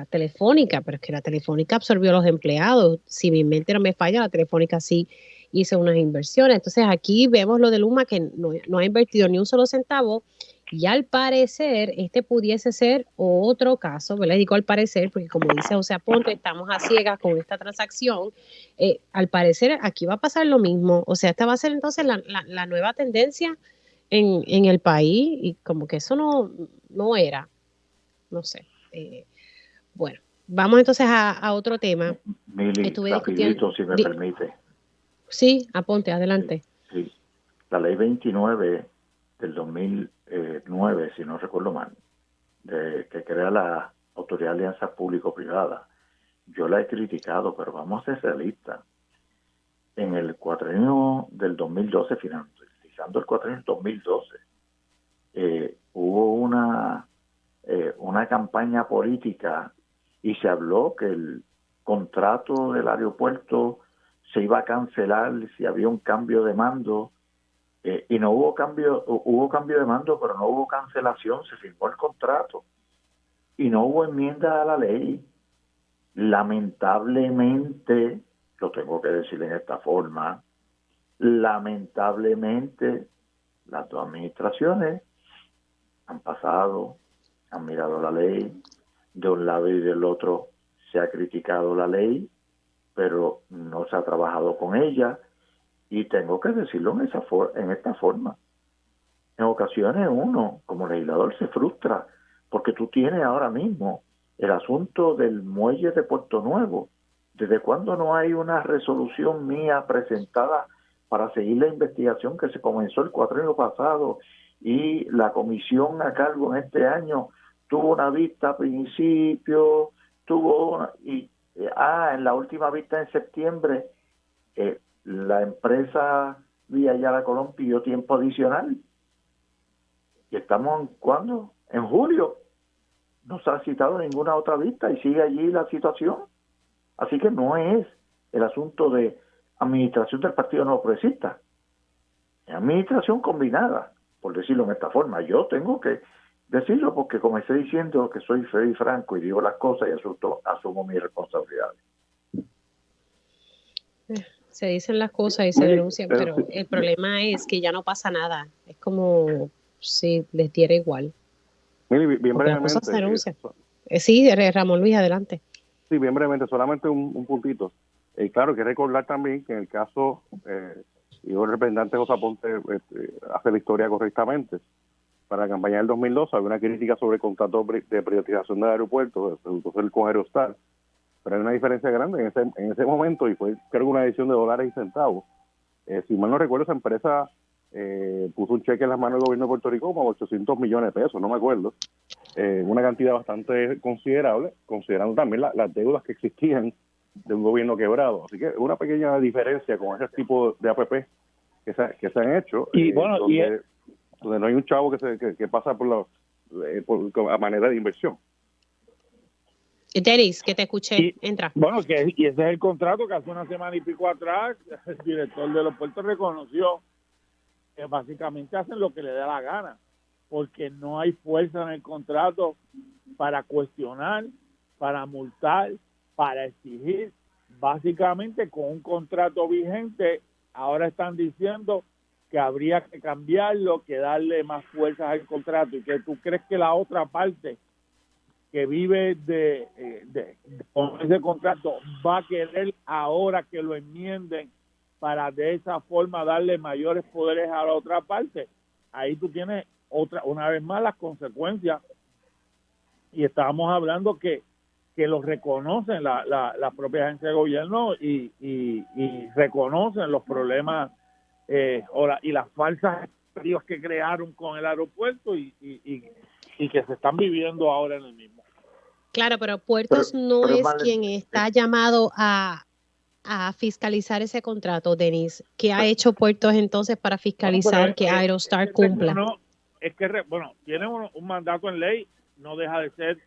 Telefónica, pero es que la Telefónica absorbió a los empleados. Si mi mente no me falla, la Telefónica sí hizo unas inversiones. Entonces, aquí vemos lo de Luma, que no ha invertido ni un solo centavo, y al parecer, este pudiese ser otro caso, ¿verdad? Digo al parecer, porque como dice José Aponte, estamos a ciegas con esta transacción. Al parecer, aquí va a pasar lo mismo. O sea, esta va a ser entonces la nueva tendencia en el país y como que eso no era, no sé. Bueno, vamos entonces a otro tema. Mili, Estuve discutiendo. rapidito, si me permite. Sí, aponte, adelante. Sí. La ley 29 del 2009, si no recuerdo mal, que crea la Autoridad de Alianzas Público-Privadas, yo la he criticado, pero vamos a ser realistas. En el cuatrienio del 2012, finalizando el cuatrienio del 2012, hubo una campaña política y se habló que el contrato del aeropuerto se iba a cancelar si había un cambio de mando, y no hubo cambio de mando, pero no hubo cancelación, se firmó el contrato y no hubo enmienda a la ley. Lamentablemente, lo tengo que decir en esta forma, lamentablemente las dos administraciones han pasado, han mirado la ley, de un lado y del otro se ha criticado la ley, pero no se ha trabajado con ella, y tengo que decirlo en esta forma. En ocasiones uno, como legislador, se frustra, porque tú tienes ahora mismo el asunto del muelle de Puerto Nuevo. ¿Desde cuándo no hay una resolución mía presentada para seguir la investigación que se comenzó el cuatrienio pasado, y la comisión a cargo en este año tuvo una vista a principio, en la última vista en septiembre, la empresa Vía Yala Colón pidió tiempo adicional? Y estamos, ¿cuándo? En julio. No se ha citado ninguna otra vista y sigue allí la situación. Así que no es el asunto de administración del Partido Nuevo Progresista. Es administración combinada, por decirlo en esta forma. Yo tengo que decirlo porque comencé diciendo que soy feo y franco y digo las cosas y asumo mis responsabilidades. Se dicen las cosas y se denuncian, pero el problema es que ya no pasa nada. Es como si les diera igual. Bien Porque las brevemente. cosas se denuncian. Sí, Ramón Luis, adelante. Sí, bien brevemente, solamente un puntito. Claro, hay que recordar también que en el caso, y el representante José Aponte hace la historia correctamente. Para la campaña del 2002 había una crítica sobre el contrato de privatización del aeropuerto, entonces con Aerostar, pero hay una diferencia grande en ese momento, y fue creo que una adición de dólares y centavos. Si mal no recuerdo, esa empresa puso un cheque en las manos del gobierno de Puerto Rico como 800 millones de pesos, no me acuerdo, una cantidad bastante considerable, considerando también las deudas que existían de un gobierno quebrado. Así que una pequeña diferencia con ese tipo de APP que se han hecho, y bueno, donde no hay un chavo que pasa por a manera de inversión. Denis, que te escuché, entra. Bueno, y ese es el contrato que hace una semana y pico atrás el director de los puertos reconoció que básicamente hacen lo que le da la gana, porque no hay fuerza en el contrato para cuestionar, para multar, para exigir. Básicamente con un contrato vigente ahora están diciendo que habría que cambiarlo, que darle más fuerza al contrato, y que tú crees que la otra parte que vive con ese contrato va a querer ahora que lo enmienden para de esa forma darle mayores poderes a la otra parte. Ahí tú tienes una vez más las consecuencias, y estábamos hablando que lo reconocen la propia agencia de gobierno y reconocen los problemas y las falsas expectativas que crearon con el aeropuerto y que se están viviendo ahora en el mismo. Claro, pero Puertos no es quien está llamado a fiscalizar ese contrato, Denis. ¿Qué ha hecho Puertos entonces para fiscalizar que Aerostar cumpla? No, es que, tiene un mandato en ley, no deja de ser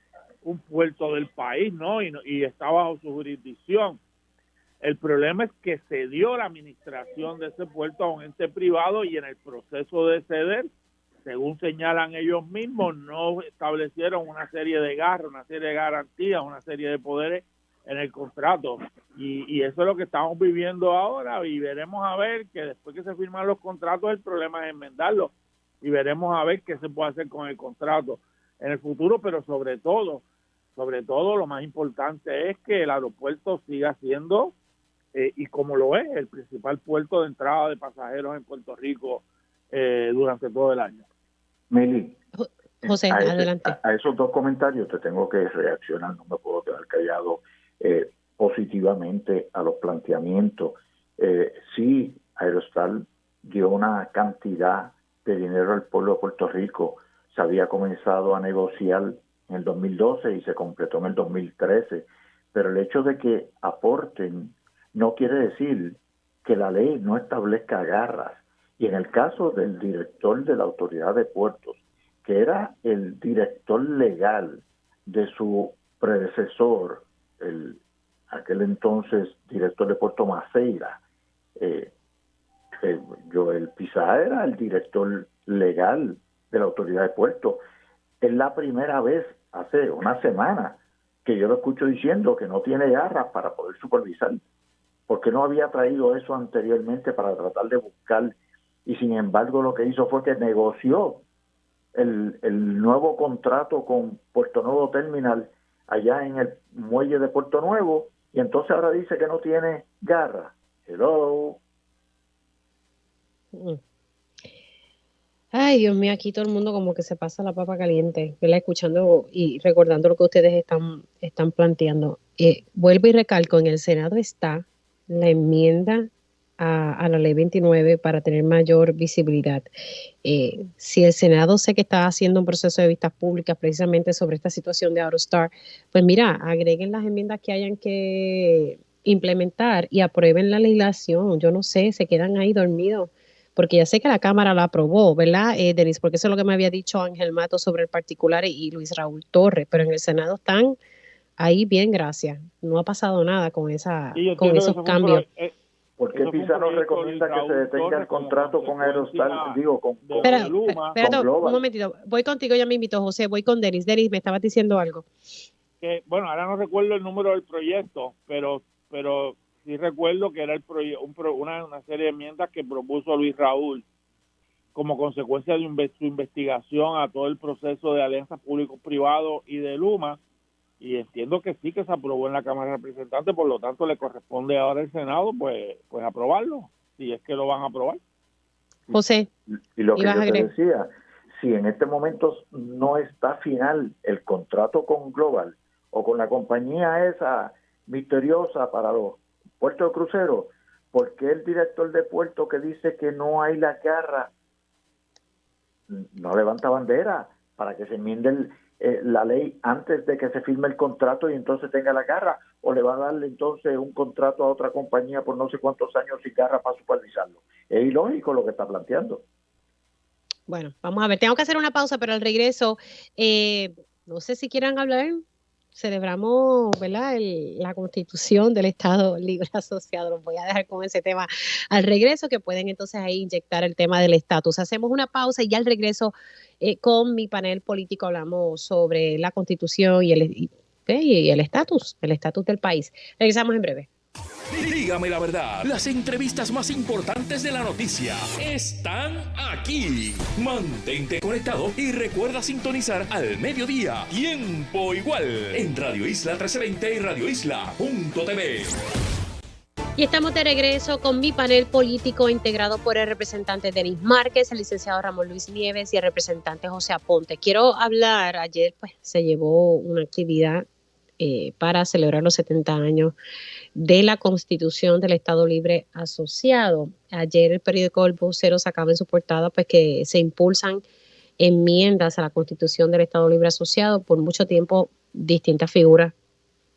un puerto del país, ¿no? Y está bajo su jurisdicción. El problema es que se dio la administración de ese puerto a un ente privado, y en el proceso de ceder, según señalan ellos mismos, no establecieron una serie de una serie de garantías, una serie de poderes en el contrato. Y eso es lo que estamos viviendo ahora, y veremos a ver que después que se firman los contratos, el problema es enmendarlos, y veremos a ver qué se puede hacer con el contrato en el futuro, pero sobre todo lo más importante es que el aeropuerto siga siendo, y como lo es, el principal puerto de entrada de pasajeros en Puerto Rico durante todo el año. Mili, José, adelante. A esos dos comentarios te tengo que reaccionar, no me puedo quedar callado positivamente a los planteamientos. Sí, Aerostar dio una cantidad de dinero al pueblo de Puerto Rico. Se había comenzado a negociar en el 2012 y se completó en el 2013. Pero el hecho de que aporten no quiere decir que la ley no establezca garras. Y en el caso del director de la Autoridad de Puertos, que era el director legal de su predecesor, aquel entonces director de Puerto Maceira, Joel Pizá era el director legal de la Autoridad de Puertos. Es la primera vez, hace una semana, que yo lo escucho diciendo que no tiene garras para poder supervisar, porque no había traído eso anteriormente para tratar de buscar, y sin embargo lo que hizo fue que negoció el nuevo contrato con Puerto Nuevo Terminal allá en el muelle de Puerto Nuevo, y entonces ahora dice que no tiene garra. Hello. Ay, Dios mío, aquí todo el mundo como que se pasa la papa caliente, ¿verdad? Escuchando y recordando lo que ustedes están planteando. Vuelvo y recalco, en el Senado está la enmienda a la ley 29 para tener mayor visibilidad. Si el Senado sé que está haciendo un proceso de vistas públicas precisamente sobre esta situación de Aerostar, pues mira, agreguen las enmiendas que hayan que implementar y aprueben la legislación. Yo no sé, se quedan ahí dormidos, porque ya sé que la Cámara la aprobó, ¿verdad, Denis? Porque eso es lo que me había dicho Ángel Mato sobre el particular y Luis Raúl Torres, pero en el Senado están ahí bien, gracias. No ha pasado nada con esos cambios. ¿Por qué Pizá no recomienda que se detenga el contrato con Aerostar? Digo, con un momentito, voy contigo, ya me invitó José, voy con Denis. Denis, me estabas diciendo algo. Bueno, ahora no recuerdo el número del proyecto, pero sí recuerdo que era una serie de enmiendas que propuso Luis Raúl como consecuencia de su investigación a todo el proceso de alianzas público-privado y de Luma, y entiendo que sí, que se aprobó en la Cámara de Representantes, por lo tanto le corresponde ahora al Senado pues aprobarlo, si es que lo van a aprobar. José, y lo que yo te decía, si en este momento no está final el contrato con Global o con la compañía esa misteriosa para los puertos de crucero, ¿por qué el director de puerto que dice que no hay la garra no levanta bandera para que se enmiende la ley antes de que se firme el contrato y entonces tenga la garra? ¿O le va a darle entonces un contrato a otra compañía por no sé cuántos años sin garra para supervisarlo? Es ilógico lo que está planteando. Bueno, vamos a ver, tengo que hacer una pausa, pero al regreso, no sé si quieran hablar. Celebramos, ¿verdad?, la Constitución del Estado Libre Asociado. Los voy a dejar con ese tema al regreso, que pueden entonces ahí inyectar el tema del estatus. Hacemos una pausa y ya al regreso con mi panel político hablamos sobre la Constitución y el estatus del país. Regresamos en breve. Dígame la verdad, las entrevistas más importantes de la noticia están aquí. Mantente conectado y recuerda sintonizar al mediodía, tiempo igual, en Radio Isla 1320 y radioisla.tv. Y estamos de regreso con mi panel político integrado por el representante Denis Márquez, el licenciado Ramón Luis Nieves y el representante José Aponte. Quiero hablar, ayer pues se llevó una actividad para celebrar los 70 años de la Constitución del Estado Libre Asociado. Ayer el periódico El Vocero sacaba en su portada pues que se impulsan enmiendas a la Constitución del Estado Libre Asociado. Por mucho tiempo distintas figuras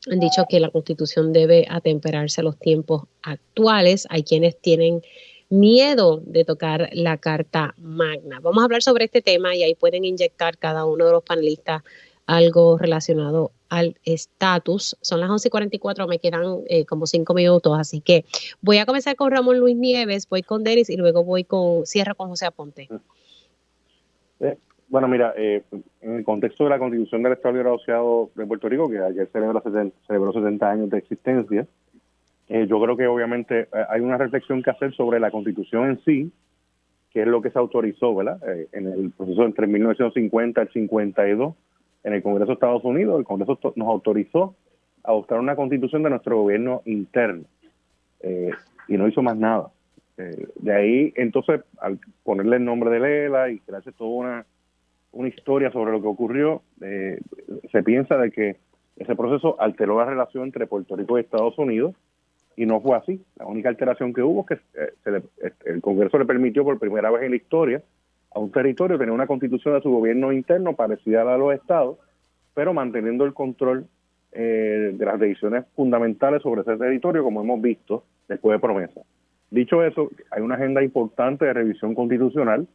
han dicho que la Constitución debe atemperarse a los tiempos actuales. Hay quienes tienen miedo de tocar la Carta Magna. Vamos a hablar sobre este tema y ahí pueden inyectar cada uno de los panelistas algo relacionado al estatus. Son las 11:44, me quedan como 5 minutos, así que voy a comenzar con Ramón Luis Nieves, voy con Denis y luego cierro con José Aponte. Bueno, mira, en el contexto de la Constitución del Estado Libre Asociado de Puerto Rico, que ayer celebró 70 años de existencia, yo creo que obviamente hay una reflexión que hacer sobre la Constitución en sí, que es lo que se autorizó, ¿verdad? En el proceso entre 1950 y el 52, en el Congreso de Estados Unidos, el Congreso nos autorizó a adoptar una Constitución de nuestro gobierno interno, y no hizo más nada. De ahí, entonces, al ponerle el nombre de Lela y crearse toda una historia sobre lo que ocurrió, se piensa de que ese proceso alteró la relación entre Puerto Rico y Estados Unidos, y no fue así. La única alteración que hubo es que el Congreso le permitió por primera vez en la historia a un territorio tener una constitución de su gobierno interno parecida a la de los estados, pero manteniendo el control de las decisiones fundamentales sobre ese territorio, como hemos visto después de Promesa. Dicho eso, hay una agenda importante de revisión constitucional.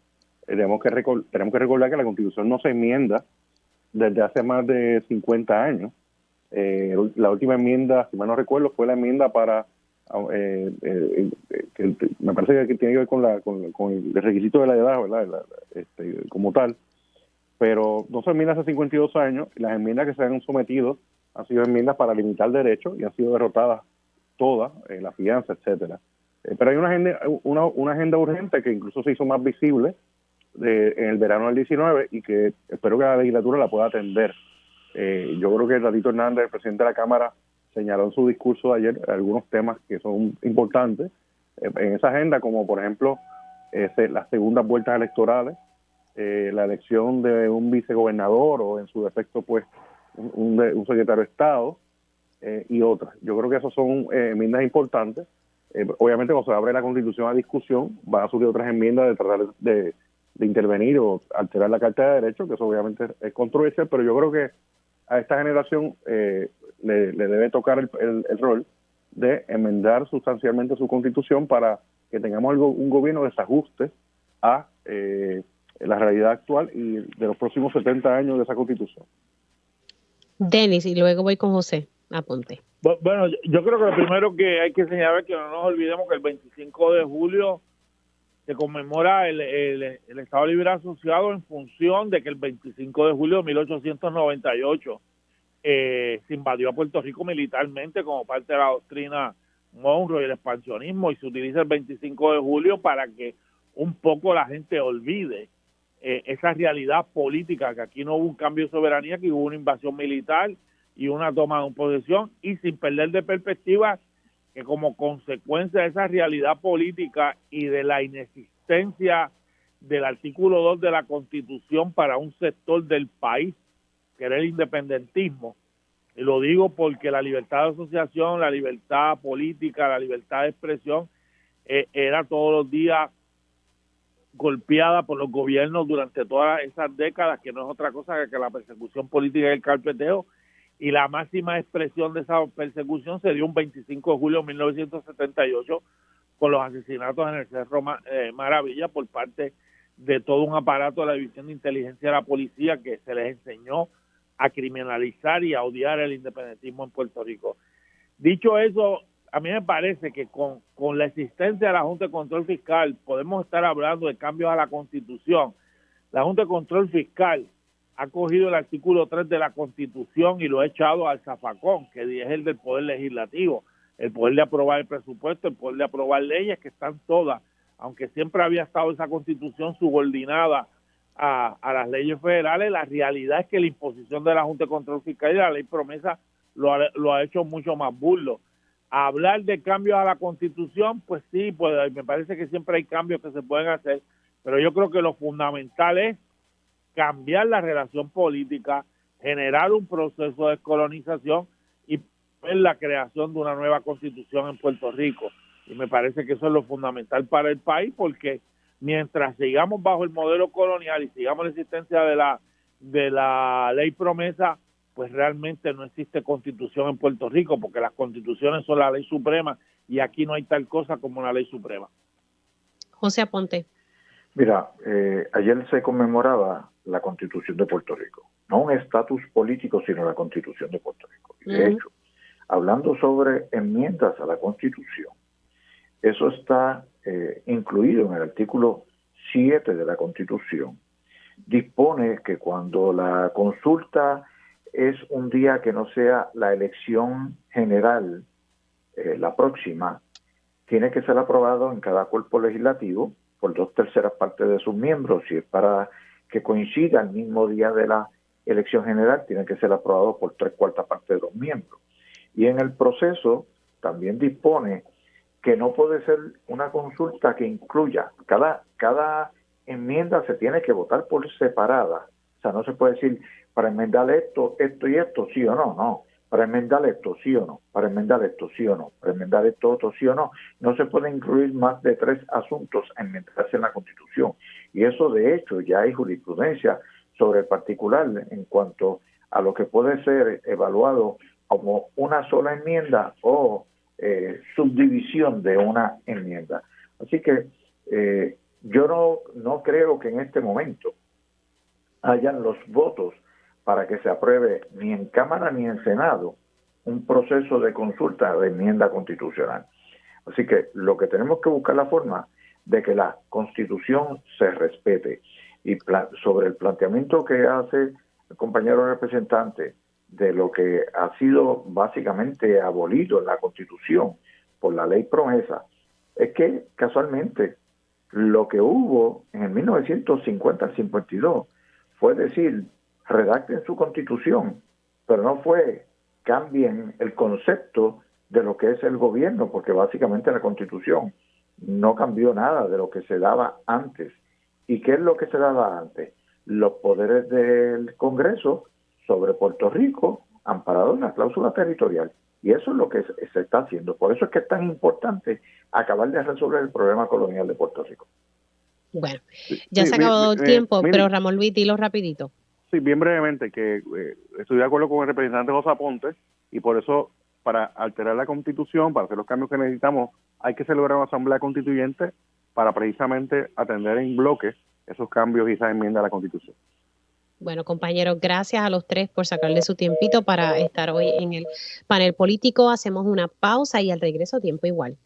Tenemos que recordar que la Constitución no se enmienda desde hace más de 50 años. La última enmienda, si mal no recuerdo, fue la enmienda para que me parece que tiene que ver con el requisito de la edad, ¿verdad? Como tal. Pero no se enmienda hace 52 años. Las enmiendas que se han sometido han sido enmiendas para limitar derechos y han sido derrotadas todas, la fianza, etcétera. Pero hay una agenda urgente que incluso se hizo más visible en el verano del 19 y que espero que la legislatura la pueda atender. Yo creo que Tatito Hernández, el presidente de la Cámara, señaló en su discurso de ayer algunos temas que son importantes en esa agenda, como por ejemplo las segundas vueltas electorales, la elección de un vicegobernador o en su defecto pues un secretario de Estado y otras. Yo creo que esas son enmiendas importantes. Obviamente cuando se abre la Constitución a discusión van a surgir otras enmiendas de tratar de intervenir o alterar la Carta de Derechos, que eso obviamente es controversial, pero yo creo que a esta generación le debe tocar el rol de enmendar sustancialmente su Constitución para que tengamos un gobierno que se ajuste a la realidad actual y de los próximos 70 años de esa Constitución. Denis, y luego voy con José. Aponte. Bueno, yo creo que lo primero que hay que señalar es que no nos olvidemos que el 25 de julio se conmemora el Estado Libre Asociado en función de que el 25 de julio de 1898 se invadió a Puerto Rico militarmente como parte de la doctrina Monroe y el expansionismo, y se utiliza el 25 de julio para que un poco la gente olvide esa realidad política, que aquí no hubo un cambio de soberanía, que hubo una invasión militar y una toma de posesión, y sin perder de perspectiva que como consecuencia de esa realidad política y de la inexistencia del artículo 2 de la Constitución para un sector del país, que era el independentismo, y lo digo porque la libertad de asociación, la libertad política, la libertad de expresión era todos los días golpeada por los gobiernos durante todas esas décadas, que no es otra cosa que la persecución política y el carpeteo, y la máxima expresión de esa persecución se dio un 25 de julio de 1978 con los asesinatos en el Cerro Maravilla por parte de todo un aparato de la División de Inteligencia de la Policía que se les enseñó a criminalizar y a odiar el independentismo en Puerto Rico. Dicho eso, a mí me parece que con la existencia de la Junta de Control Fiscal podemos estar hablando de cambios a la Constitución. La Junta de Control Fiscal ha cogido el artículo 3 de la Constitución y lo ha echado al zafacón, que es el del Poder Legislativo, el poder de aprobar el presupuesto, el poder de aprobar leyes, que están todas, aunque siempre había estado esa Constitución subordinada a las leyes federales. La realidad es que la imposición de la Junta de Control Fiscal y la ley promesa lo ha hecho mucho más burdo. Hablar de cambios a la Constitución, pues sí, pues me parece que siempre hay cambios que se pueden hacer, pero yo creo que lo fundamental es cambiar la relación política, generar un proceso de descolonización y ver la creación de una nueva Constitución en Puerto Rico. Y me parece que eso es lo fundamental para el país, porque mientras sigamos bajo el modelo colonial y sigamos la existencia de la ley promesa, pues realmente no existe Constitución en Puerto Rico, porque las constituciones son la ley suprema y aquí no hay tal cosa como una ley suprema. José Aponte. Mira, ayer se conmemoraba la Constitución de Puerto Rico, no un estatus político, sino la Constitución de Puerto Rico. De hecho, hablando sobre enmiendas a la Constitución, eso está incluido en el artículo 7 de la Constitución. Dispone que cuando la consulta es un día que no sea la elección general, la próxima, tiene que ser aprobado en cada cuerpo legislativo por 2/3 partes de sus miembros. Si es para que coincida el mismo día de la elección general, tiene que ser aprobado por 3/4 partes de los miembros. Y en el proceso también dispone que no puede ser una consulta que incluya, cada enmienda se tiene que votar por separada. O sea, no se puede decir para enmendar esto, esto y esto, sí o no, no. Para enmendar esto, sí o no. Para enmendar esto, sí o no. Para enmendar esto, otro, sí o no. No se puede incluir más de 3 asuntos a enmendarse en la Constitución. Y eso, de hecho, ya hay jurisprudencia sobre el particular en cuanto a lo que puede ser evaluado como una sola enmienda o subdivisión de una enmienda. Así que yo no creo que en este momento hayan los votos para que se apruebe ni en Cámara ni en Senado un proceso de consulta de enmienda constitucional. Así que lo que tenemos que buscar la forma de que la Constitución se respete. Y sobre el planteamiento que hace el compañero representante de lo que ha sido básicamente abolido en la Constitución por la ley promesa, es que casualmente lo que hubo en el 1950 al 52 fue decir, redacten su Constitución, pero no fue cambien el concepto de lo que es el gobierno, porque básicamente la Constitución no cambió nada de lo que se daba antes. ¿Y qué es lo que se daba antes? Los poderes del Congreso sobre Puerto Rico, amparado en la cláusula territorial. Y eso es lo que se está haciendo. Por eso es que es tan importante acabar de resolver el problema colonial de Puerto Rico. Bueno, ya se ha acabado el tiempo, pero Ramón Luis, dilo rapidito. Sí, bien brevemente, que estoy de acuerdo con el representante José Aponte, y por eso, para alterar la Constitución, para hacer los cambios que necesitamos, hay que celebrar una asamblea constituyente para precisamente atender en bloque esos cambios y esas enmiendas a la Constitución. Bueno, compañeros, gracias a los tres por sacarle su tiempito para estar hoy en el panel político. Hacemos una pausa y al regreso tiempo igual.